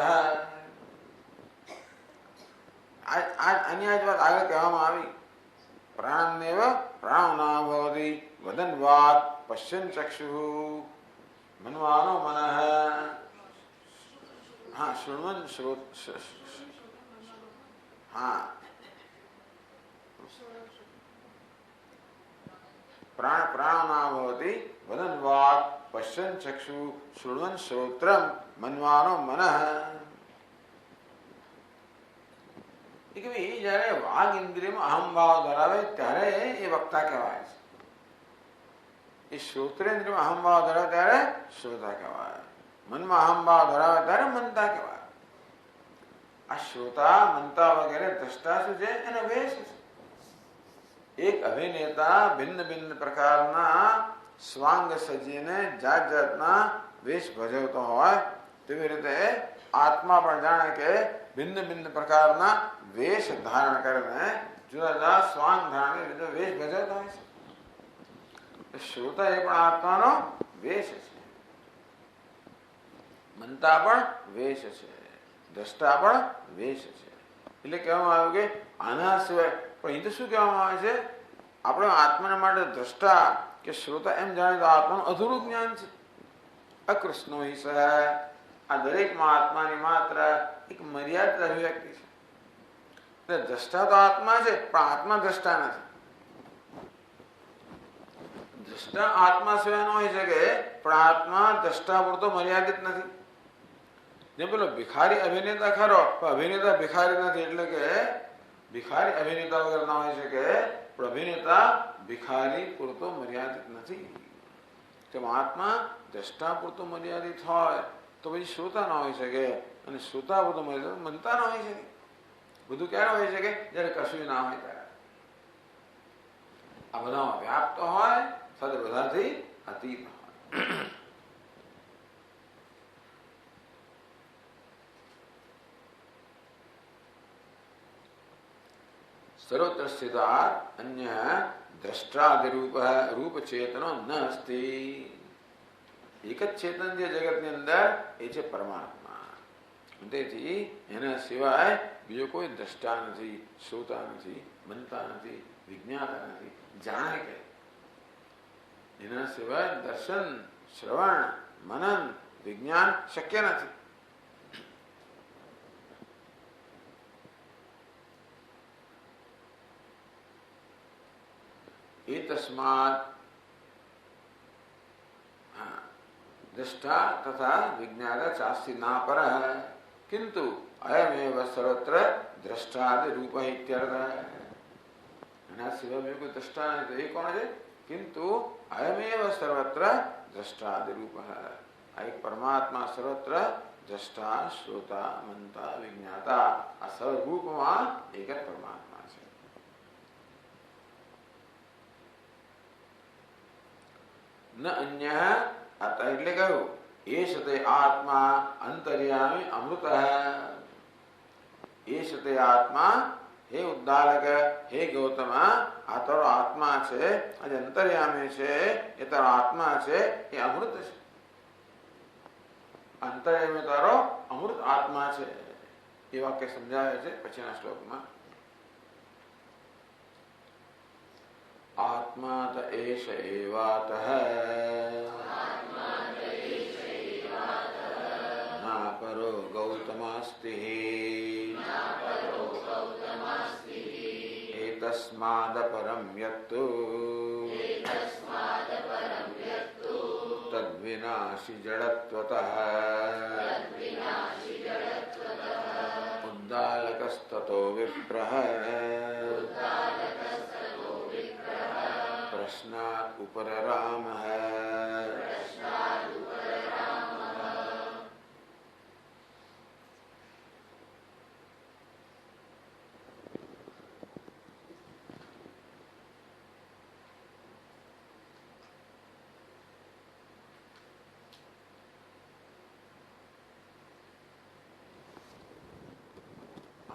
આની આજ વાત આગળ કહેવામાં આવી. પ્રાણનેવ પ્રાણના ભવતિ વદન્વાત પશ્યન ચક્ષુ મનવાનો મનઃ. હા, શૃણવન શ્રોત. હા, પ્રાણ પ્રાણના ભવતિ વદન્વાત પશ્યન ચક્ષુ શૃણવન શ્રોત્રમ મનવાનો મનઃ. એ કે ભાઈ જયારે વાઘ ઇન્દ્રિયમાં અહમ ભાવ ધરાવે ત્યારે એ વક્તા કહેવાય છે. એ શ્રોત્રેન્દ્રિયમાં અહમ ભાવ ધરાવે ત્યારે શ્રોતા કહેવાય. મનમાં અહમ ભાવ ધરાવે ત્યારે મનતા કહેવાય. આ શ્રોતા મનતા વગેરે દ્રષ્ટા શું છે? એનો વેશ છે. એક અભિનેતા ભિન્ન ભિન્ન પ્રકારના સ્વાંગ સજીને જાત જાતના વેશ ભજવતો હોય તેવી રીતે આત્મા પણ જાણે કે ભિન્ન ભિન્ન પ્રકારના વેશ ધારણ કરીને જુદા જુદા સ્વાંગ ધારણ કરીને વેશ ભજવતા હોય છે. શ્રોતા એ પણ આત્માનો વેશ છે. મનતા પણ વેશ છે, દ્રષ્ટા પણ વેશ છે. એટલે કહેવામાં આવ્યું કે આના સિવાય પણ એ તો શું કહેવામાં આવે છે? આપણે આત્માના માટે દ્રષ્ટા કે શ્રોતા એમ જાણે તો આત્માનું અધૂરું જ્ઞાન છે. અકૃષ્ણો હિ સહ. આ દરેકમાં આત્માની માત્ર એક મર્યાદિત અભિવ્યક્તિ છે. એટલે દ્રષ્ટા તો આત્મા છે પણ આત્મા દ્રષ્ટા નથી. દ્રષ્ટા આત્મા સિવાય ન હોઈ શકે પણ આત્મા દ્રષ્ટા પૂરતો મર્યાદિત નથી. જે પેલો ભિખારી અભિનેતા ખરો પણ અભિનેતા ભિખારી નથી. એટલે કે ભિખારી અભિનેતા વગર ના હોઈ શકે પણ અભિનેતા ભિખારી પૂરતો મર્યાદિત નથી. તેમ આત્મા દ્રષ્ટા પૂરતો મર્યાદિત હોય તો પછી શ્રોતા ના હોઈ શકે, અને શ્રોતા પૂરતો મર્યાદિત મનતા ના હોઈ શકે. બધું ક્યારે હોઈ શકે? જયારે કશું ના હોય ત્યારે. આ બધામાં વ્યાપ્ત હોય સાથે બધાથી અતીત હોય. સર્વત્ર સ્થિતા અન્ય દ્રષ્ટાદિરૂપ રૂપ ચેતનો ન અસ્તિ. એક જ ચેતન જે જગતની અંદર એ છે પરમાત્મા. તેથી એના સિવાય બીજો કોઈ દ્રષ્ટા નથી, શ્રોતા નથી, મનતા નથી, વિજ્ઞાતા નથી. જાણે કે એના સિવાય દર્શન, શ્રવણ, મનન, વિજ્ઞાન શક્ય નથી. एतस्मात् दृष्टा तथा विज्ञाता चास्ति ना परः किंतु अयमेव सर्वत्र दृष्टादि रूप इत्यर्थः. एना सिवाय में कोई दृष्टा नहीं तो ये कौन है? किंतु अयमेव सर्वत्र दृष्टादि रूपः. एक परमात्मा सर्वत्र दृष्टा, श्रोता, मनता, विज्ञाता आ सर्वरूपમાં એક જ પરમાત્મા છે. ન અન્ય અતઃ એટલે કહ્યું એષ તે આત્મા અંતર્યામી અમૃત. એષ તે આત્મા, હે ઉદ્દાલક, હે ગૌતમ, આ તારો આત્મા છે, આજે અંતર્યામી છે, એ તારો આત્મા છે, એ અમૃત છે. અંતર્યામી તારો અમૃત આત્મા છે. એ વાક્ય સમજાવે છે પછીના શ્લોકમાં. आत्मा त एष एवातः न परो गौतमास्ति एतस्मादपरं यत्तु तद्विनाशि जडत्वतः उद्दालकस्ततो विप्रः प्रश्नात् उपररामः.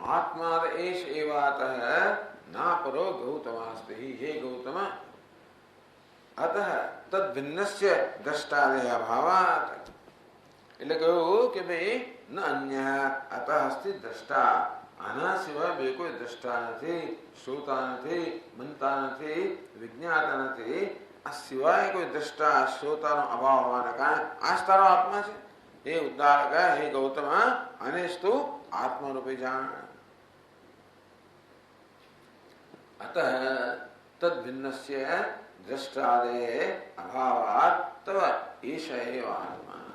आत्मा एष एवातः ना परो गौतमास्ति. हे गौतम, अतः તદ ભિન્નસ્ય દ્રષ્ટાદેહ અભાવાત. એટલે કહ્યું કે ભાઈ ન અન્ય અતઃ અસ્તિ દ્રષ્ટા, આના સિવાય બે કોઈ દ્રષ્ટા નથી, શ્રોતા નથી, મનતા નથી, વિજ્ઞાતા નથી. આ સિવાય કોઈ દ્રષ્ટા શ્રોતાનો અભાવ હોવાના કારણે આ જ તારો આત્મા છે. હે ઉદ્ધારક, હે ગૌતમ, આને જ તું આત્મરૂપે જાણ. અતઃ તદ ભિન્નસ્ય દ્રષ્ટાદેહ અભાવાત તવ એષ એવ આત્મા.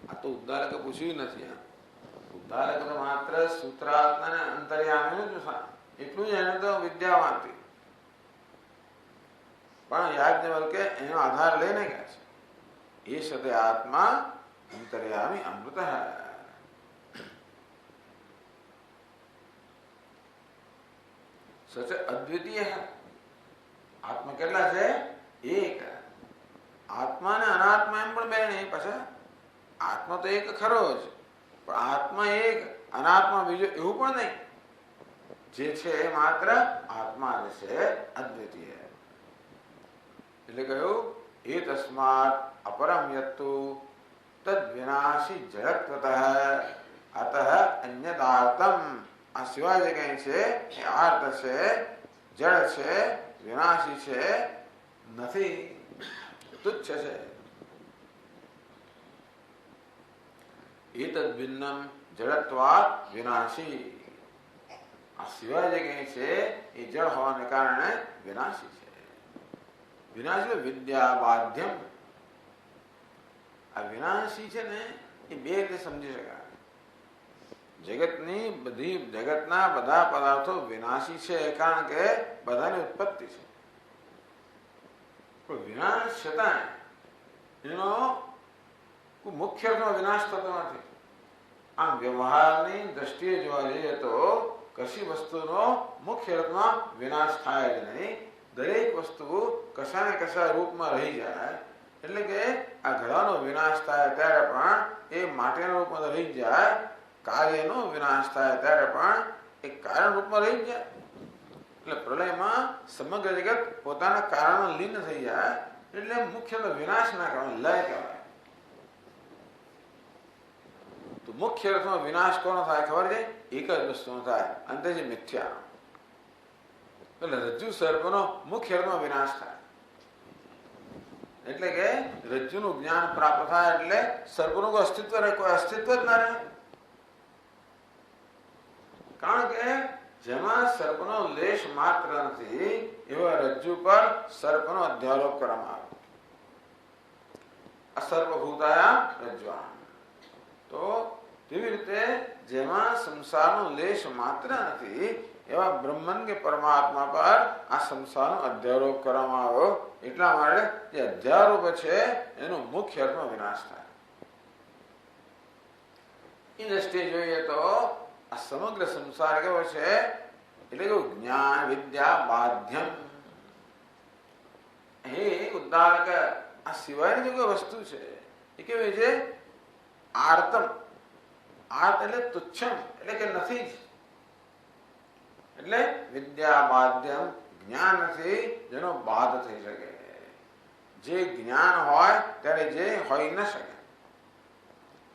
આ તો ઉદ્ધારકે પૂછ્યું નથી. ઉદ્ધારક તો માત્ર સૂત્રાત્મા ને અંતર્યામીનું જ એટલું જ એને તો વિદ્યા હતી. પણ યાજ્ઞવલ્કે એનો આધાર લઈને ગયા છે. એ સતે આત્મા અંતર્યામી અમૃત. સચ અદ્વિતીય. આત્મા કેટલા છે? એક. આત્મા ને અનાત્મા એમ પણ બે નહીં. પછી આત્મા તો એક ખરો જ, પણ આત્મા એક, અનાત્મા બીજો એવું પણ નહીં. જે છે માત્ર આત્મા જ છે, અદ્વિતીય. એટલે કહ્યું એ તસ્માત અપરમ યત્તુ તદ વિનાશી જડત્વતઃ અતઃ અન્યદાર્તમ. આ સિવાય જે કઈ છે એ આર્ત છે, જડ છે, વિનાશી છે, નથી, તુચ્છ છે. એતદ ભિન્નમ જડત્વાત વિનાશી. આ સિવાય જે કઈ છે એ જડ હોવાને કારણે વિનાશી છે. વિનાશી વિદ્યા બાધ્યમ. આ વિનાશી છે ને એ બે રીતે સમજી શકાય. જગતના બધા પદાર્થો વિનાશી છે કારણ કે બધાની ઉત્પત્તિ છે. પણ વિનાશ છતાં એનો મુખ્ય અર્થમાં વિનાશ થતો નથી. આમ વ્યવહારની દ્રષ્ટિએ જોવા જઈએ તો કશી વસ્તુનો મુખ્ય અર્થમાં વિનાશ થાય જ નહીં. દરેક વસ્તુ કશા ને કશા રૂપમાં રહી જાય. એટલે કે આ ઘડાનો વિનાશ થાય ત્યારે પણ એ માટેના રૂપમાં રહી જાય. કાર્યનો વિનાશ થાય ત્યારે પણ એ કારણ રૂપમાં રહી જાય. એટલે પ્રલયમાં સમગ્ર જગત પોતાના કારણમાં લીન થઈ જાય. એટલે મુખ્ય વિનાશ ના કહેવાય, લય કહેવાય. તો મુખ્ય અર્થમાં વિનાશ કોનો થાય ખબર છે? એક જ વસ્તુનો થાય, અંતે છે મિથ્યા. એટલે રજ્જુ સર્પનો મુખ્ય અર્થમાં વિનાશ થાય. એટલે કે રજ્જુનું જ્ઞાન પ્રાપ્ત થાય એટલે સર્પનું કોઈ અસ્તિત્વ રહે? કોઈ અસ્તિત્વ જ ના રહે. કારણ કે જેમાં સર્પનો લેશ માત્ર નથી એવા રજ્જુ પર સર્પનો અધ્યારોપ કરવામાં આવે. અસર્વભૂતાયા રજ્જ્વા. તો તેવી રીતે જેમાં સંસારનો લેશ માત્ર નથી એવા બ્રહ્મન કે પરમાત્મા પર આ સંસારનો અધ્યારોપ કરવામાં આવ્યો. એટલા માટે જે અધ્યારોપ છે એનો મુખ્ય અર્થમાં વિનાશ થાય. એ દ્રષ્ટિએ જોઈએ તો આ સમગ્ર સંસાર કેવો છે? એટલે કે જ્ઞાન વિદ્યા બાધ્યમ. હે ઉદ્ધારક, આ સિવાયની જે કોઈ વસ્તુ છે એ કેવી છે? આર્તમ. આર્ત એટલે તુચ્છમ, એટલે કે નથી જ. એટલે વિદ્યા બાધ્યમ, જ્ઞાન નથી જેનો બાધ થઈ શકે. જે જ્ઞાન હોય ત્યારે જે હોઈ ન શકે.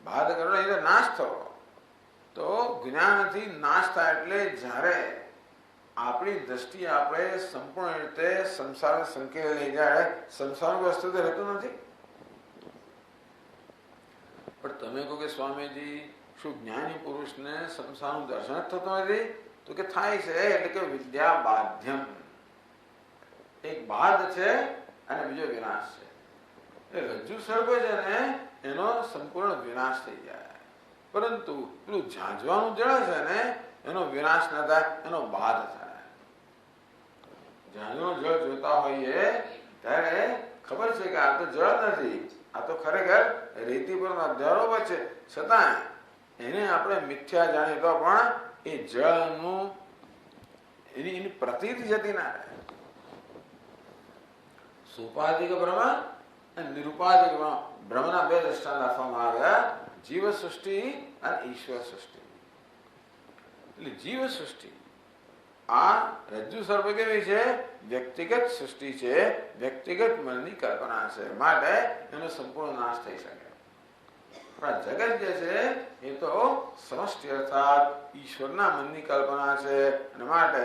બાધ કરો એટલે નાશ થવો. તો જ્ઞાનથી નાશ થાય એટલે જ્યારે આપણી દ્રષ્ટિ આપણે સંપૂર્ણ રીતે સંસાર સંકેલ લઈ જાય, સંસારનું વસ્તુ તો રહેતું નથી. પણ તમે કહો કે સ્વામીજી શું જ્ઞાની પુરુષને સંસારનું દર્શન જ થતું નથી? તો કે થાય છે. એટલે કે વિદ્યા બાધ્યમ. એક બાધ છે અને બીજો વિનાશ છે. એ રજ્જુ સર્પ છે ને એનો સંપૂર્ણ વિનાશ થઈ જાય. પરંતુ પેલું ઝાંઝવાનું જળ છે ને એનો વિનાશ ના થાય, એનો બાધ થાય. ઝાંઝવાનું જળ જોતા હોઈએ ત્યારે ખબર છે કે આ તો જળ નથી, આ તો ખરેખર રેતી પરનો અધ્યારોપ છે. છતાં એને આપણે મિથ્યા જાણીએ તો પણ એ જળનું એની પ્રતીતિ જતી ના રહે. સોપાધિક બ્રહ્મ અને નિરુપાધિક બ્રહ્મના બે દ્રષ્ટાંત આપવામાં આવ્યા, જીવ સૃષ્ટિ અને ઈશ્વર સૃષ્ટિ. એટલે જીવ સૃષ્ટિ આ રજ્જુ સર્પ કેવી છે? વ્યક્તિગત સૃષ્ટિ છે, વ્યક્તિગત મનની કલ્પના છે, માટે એનો સંપૂર્ણ નાશ થઈ શકે. પણ જગત જે છે એ તો સમષ્ટિ અર્થાત ઈશ્વરના મનની કલ્પના છે, અને માટે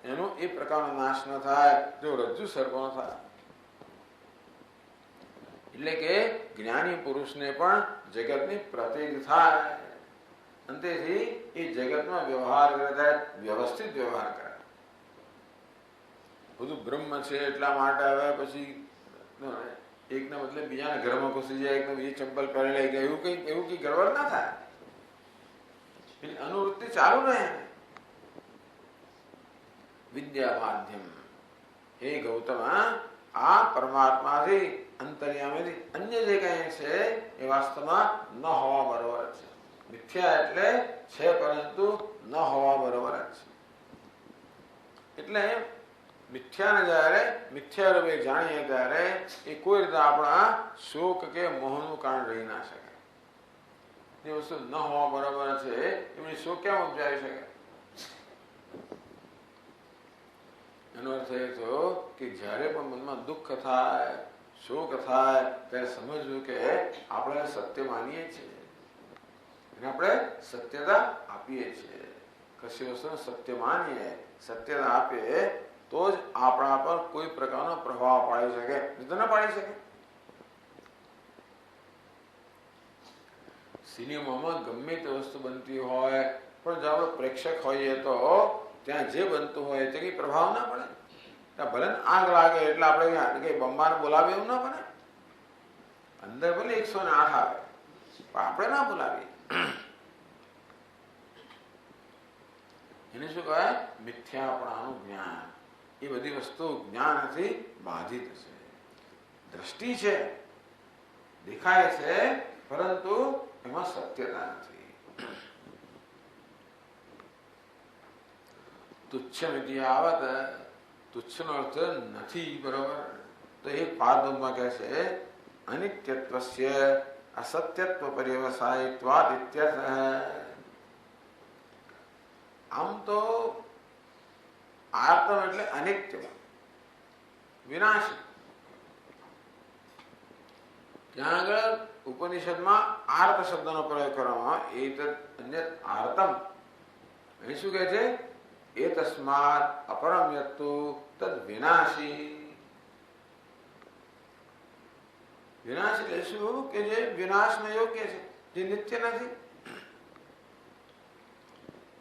એનો એ પ્રકારનો નાશ ન થાય જો રજ્જુ સર્પનો થાય. એટલે કે જ્ઞાની પુરુષને પણ જગતની પ્રતીતિ થાય, અને તેથી એ જગતમાં વ્યવહાર કરે, વ્યવસ્થિત વ્યવહાર કરે. બધું બ્રહ્મ છે એટલા માટે હવે પછી એકના બદલે બીજાના ઘરમાં ઘૂસી જાય, એકદમ એ ચંપલ પહેરી લઈ ગયા, એવું કઈ ગડબડ ના થાય. અનુવૃત્તિ ચાલુ રહે. વિદ્યા માધ્યમ. હે ગૌતમ, આ પરમાત્માથી અંતર્યામીથી અન્ય જે કઈ છે એ વાસ્તવમાં ન હોવા બરોબર છે. મિથ્યા એટલે છે પરંતુ ન હોવા બરોબર જ છે. એટલે મિથ્યાને જયારે મિથ્યા રૂપે જાણીએ ત્યારે એ કોઈ રીતે આપણા શોક કે મોહનું કારણ રહી ના શકે. જે વસ્તુ ન હોવા બરાબર છે એમની શોક કેમ ઉપજાવી શકે? એનો અર્થ એ થયો કે જ્યારે પણ મનમાં દુઃખ થાય, શોક થાય, ત્યારે સમજવું કે આપણે સત્ય માનીએ છીએ અને આપણે સત્યતા આપીએ છીએ. કશી વસ્તુ સત્ય માનીએ, સત્યતા આપીએ તો જ આપણા પર કોઈ પ્રકારનો પ્રભાવ પાડી શકે, નહીં તો ન પાડી શકે. સિનેમામાં ગમે તે વસ્તુ બનતી હોય, પણ જો આપણે પ્રેક્ષક હોઈએ તો ત્યાં જે બનતું હોય તે કઈ પ્રભાવ ના પડે. ત્યાં ભલે આગ લાગે એટલે આપણે કઈ બંબાને બોલાવીએ એવું ના પડે. અંદર ભલે 108 આવે પણ આપણે ના બોલાવીએ. એને શું કહેવાય? મિથ્યાપણાનું જ્ઞાન. એ બધી વસ્તુ જ્ઞાનથી બાધિત છે. દ્રષ્ટિ છે, દેખાય છે, પરંતુ એમાં સત્યતા નથી. તુચ્છમિતિ આવત, તુચ્છનો અર્થ નથી, બરોબર? તો એ પાદમાં કહે છે અનિત્યત્વસ્ય અસત્યત્વ પર્યવસાયિત્વાદ ઇત્યર્થ. આમ તો આર્તમ એટલે અનિત્ય, વિનાશી. ત્યાં આગળ ઉપનિષદમાં આર્ત શબ્દનો પ્રયોગ કરવામાં અન્ય આર્તમ. એ શું કહે છે? એ તસ્માત અપરમ યત્તુ તદ વિનાશી. વિનાશ એટલે શું? કે જે વિનાશને યોગ્ય છે, જે નિત્ય નથી.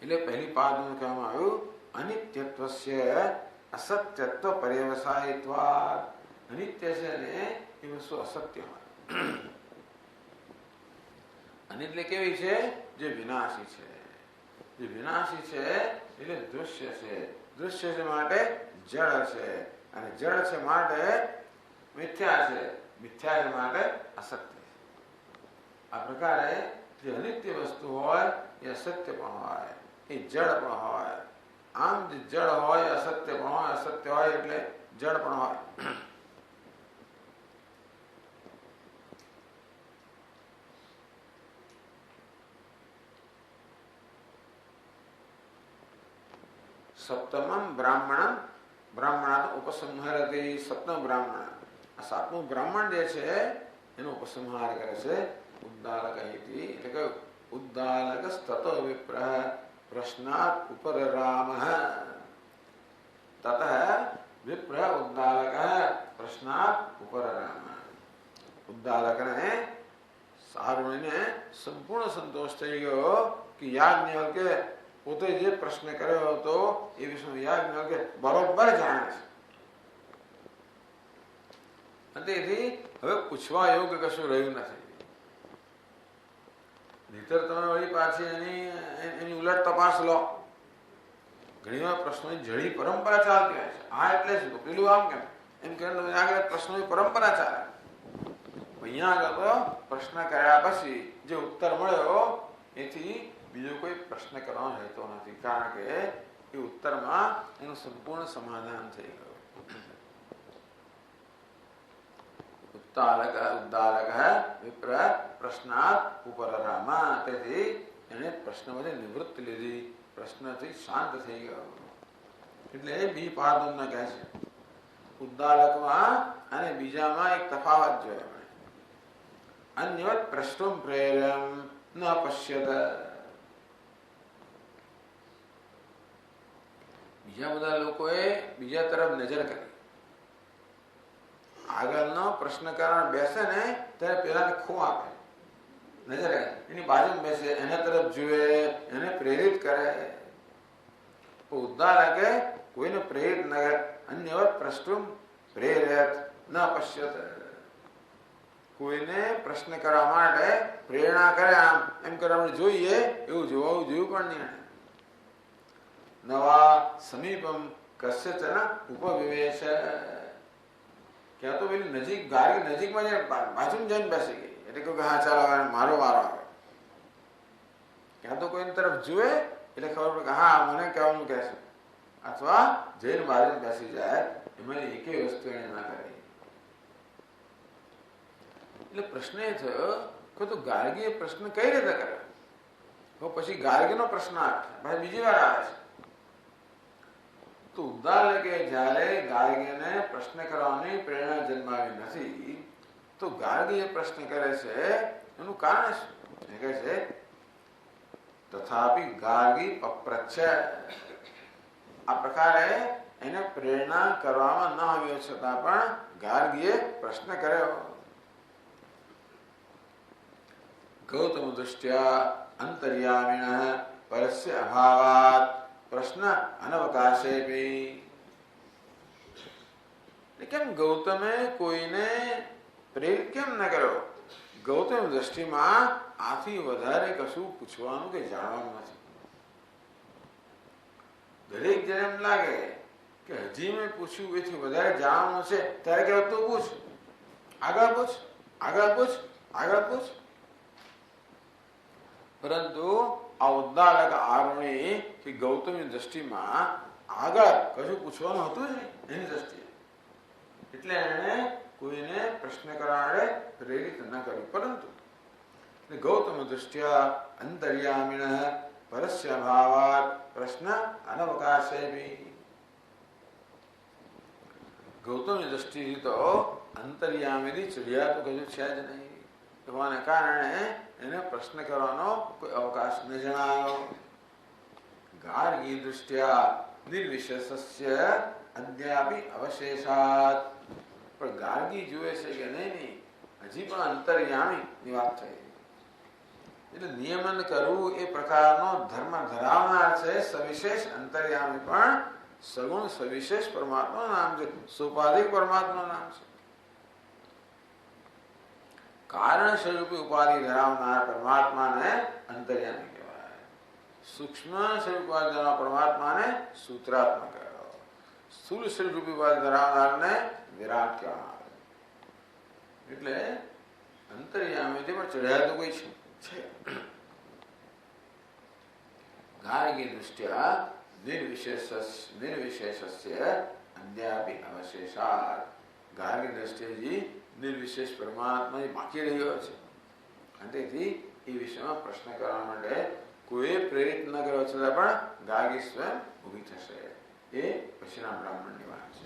એટલે પહેલી પાદમાં કહેવામાં આવ્યું અનિત્યત્વસ્ય અસત્યત્વ પર્યવસાયિત્વાદ. અનિત્ય છે ને એ વસ્તુ અસત્ય હોય. અને એટલે કેવી છે? જે વિનાશી છે. જે વિનાશી છે એટલે દૃશ્ય છે. દૃશ્ય છે માટે જળ છે, અને જળ છે માટે મિથ્યા છે, મિથ્યા છે માટે અસત્ય છે. આ પ્રકારે જે અનિત્ય વસ્તુ હોય એ અસત્ય પણ હોય, એ જળ પણ હોય. આમ જે જળ હોય અસત્ય પણ હોય, અસત્ય હોય એટલે જળ પણ હોય. સપ્તમમ બ્રાહ્મણ, બ્રાહ્મણા ઉપસંહરતી. સપ્તમ બ્રાહ્મણ, આ સાતમું બ્રાહ્મણ જે છે એનો ઉપસંહાર કરે છે. ઉદ્દાલક એટલે કે ઉદ્દાલક તતો વિપ્રહ પ્રશ્નાત ઉપરરામ તત વિપ્રહ ઉદ્દાલક પ્રશ્નાત ઉપરરામ. ઉદ્દાલકને સારુણીને સંપૂર્ણ સંતોષ થઈ ગયો કે યાજ્ઞવલ્કે પોતે જે પ્રશ્ન કર્યો હતો એ વિશે યાજ્ઞવલ્કે બરોબર જાણે છે. તેથી હવે પૂછવા યોગ્ય કશું રહ્યું નથી. નહીતર તમે વળી પાછી એની ઉલટ તપાસ લો. ઘણી વાર પ્રશ્નોની જડી પરંપરા ચાલતી હોય છે. આ એટલે શું? પેલું આમ કેમ? એમ કે તમે આગળ પ્રશ્નોની પરંપરા ચાલે. અહીંયા આગળ તો પ્રશ્ન કર્યા પછી જે ઉત્તર મળ્યો એથી બીજો કોઈ પ્રશ્ન કરવાનો રહેતો નથી, કારણ કે એ ઉત્તરમાં એનું સંપૂર્ણ સમાધાન થઈ ગયું. ઉદ્દાલક વિપ્ર પ્રશ્નાત ઉપરરામ. તેથી એને પ્રશ્નમાંથી નિવૃત્તિ લીધી, પ્રશ્નથી શાંત થઈ ગયો. એટલે બીપાદુન કહે છે. ઉદ્દાલકમાં અને બીજામાં એક તફાવત જોયો. અન્યવત પ્રશ્નમ પ્રેરમ ન પશ્યત. બીજા બધા લોકોએ બીજા તરફ નજર કરી. આગળનો પ્રશ્ન કરનાર બેસે ને ત્યારે પેલાને ખો આપે, નજર એની બાજુમાં બેસે, એના તરફ જુએ, એને પ્રેરિત કરે. ઉદ્દાલકે કોઈને પ્રેરિત ન કરે. અન્યવત પ્રશ્ન પ્રેરત ન પશ્યત. કોઈને પ્રશ્ન કરવા માટે પ્રેરણા કરે, આમ એમ કરે આપણે જોઈએ એવું જોયું પણ નહીં. નવા સમીપમ કશ્યચન ઉપવિવેશ. ક્યાં તો પેલી નજીક ગાડી નજીકમાં બાજુમાં જઈને બેસી ગઈ એટલે કે હા ચાલો મારો વારો આવે. ક્યાં તો કોઈની તરફ જુએ એટલે ખબર પડે કે હા મને કહેવાનું કહેશે, અથવા જઈને બાજુ બેસી જાય. એમાં એકેય વસ્તુ એને ના કરી. એટલે પ્રશ્ન એ થયો કે તો ગાર્ગીએ પ્રશ્ન કઈ રીતે કર્યો. તો પછી ગાર્ગીનો પ્રશ્ન ભાઈ બીજી વાર આવે છે. તો ઉદ્દાલકે જ્યારે ગાર્ગીને પ્રશ્ન કરવાની પ્રેરણા જન્માવી નથી, તો ગાર્ગી એ પ્રશ્ન કરે છે એનું કારણ શું? એ કહે છે તથાપી ગાર્ગી પપ્રચ્છ. આ પ્રકારે એને પ્રેરણા કરવામાં ન આવ્યો છતાં પણ ગાર્ગીએ પ્રશ્ન કર્યો. ગૌતમ દૃષ્ટ્યા અંતર્યામિણઃ પરસ્ય અભાવાત પ્રશ્ન અનવકાશેપી. કેમ ગૌતમે કોઈને પ્રેરિત કેમ ન કર્યો? ગૌતમ દ્રષ્ટિમાં આથી વધારે કશું પૂછવાનું કે જાણવાનું નથી. દરેક જણ એમ લાગે કે હજી મેં પૂછ્યું એથી વધારે જાણવાનું છે ત્યારે કે તું પૂછ, આગળ પૂછ, આગળ પૂછ, આગળ પૂછ. પરંતુ આ ઉદ્દાલક આરોણી કે ગૌતમની દ્રષ્ટિમાં આગળ કશું પૂછવાનું હતું જ નહીં એની દ્રષ્ટિએ. એટલે એને કોઈને પ્રશ્ન કરવા પ્રેરિત ન કર્યું. પરંતુ ગૌતમ દૃષ્ટ્યા અંતર્યામિણઃ પરસ્ય અભાવાત પ્રશ્ન અનવકાશેપી. ગૌતમની દ્રષ્ટિથી તો અંતર્યામીથી ચડિયા તો કશું છે જ નહીં. હોવાને કારણે એને પ્રશ્ન કરવાનો કોઈ અવકાશ ન જણાયો. ગાર્ગી દૃષ્ટ્યા નિર્વિશેષસ્ય અદ્યાપી અવશેષાત. પણ ગાર્ગી જુએ છે કે નહીં હજી પણ અંતર્યામી ની વાત થઈ. એટલે નિયમન કરવું એ પ્રકારનો ધર્મ ધરાવનાર છે. સવિશેષ અંતર્યામી પણ સગુણ સવિશેષ પરમાત્માનું નામ છે, સોપાધિક પરમાત્માનું નામ છે. કારણ સ્વરૂપે ઉપાધિ ધરાવનાર પરમાત્માને અંતર્યામી કહેવાય. સૂક્ષ્મ સ્વરૂપ ધરાવનાર પરમાત્માને સૂત્રાત્મા કહેવાય. સ્થૂળ સ્વરૂપ ઉપાધિ ધરાવનારને વિરાટ કહેવાય. એટલે અંતર્યામી પણ ચઢ્યા તો કોઈ છે. ગાર્ગી દૃષ્ટ્યા નિર્વિશેષસ્ય અદ્યાપી અવશેષાત. ગાર્ગી દ્રષ્ટિએ નિર્વિશેષ પરમાત્મા બાકી રહ્યો છે. અને તેથી એ વિષયમાં પ્રશ્ન કરવા માટે કોઈ પ્રેરિત ન કર્યો છતાં પણ ગાર્ગી સ્વયં ઉભી થશે. એ પછીના બ્રાહ્મણની વાત છે.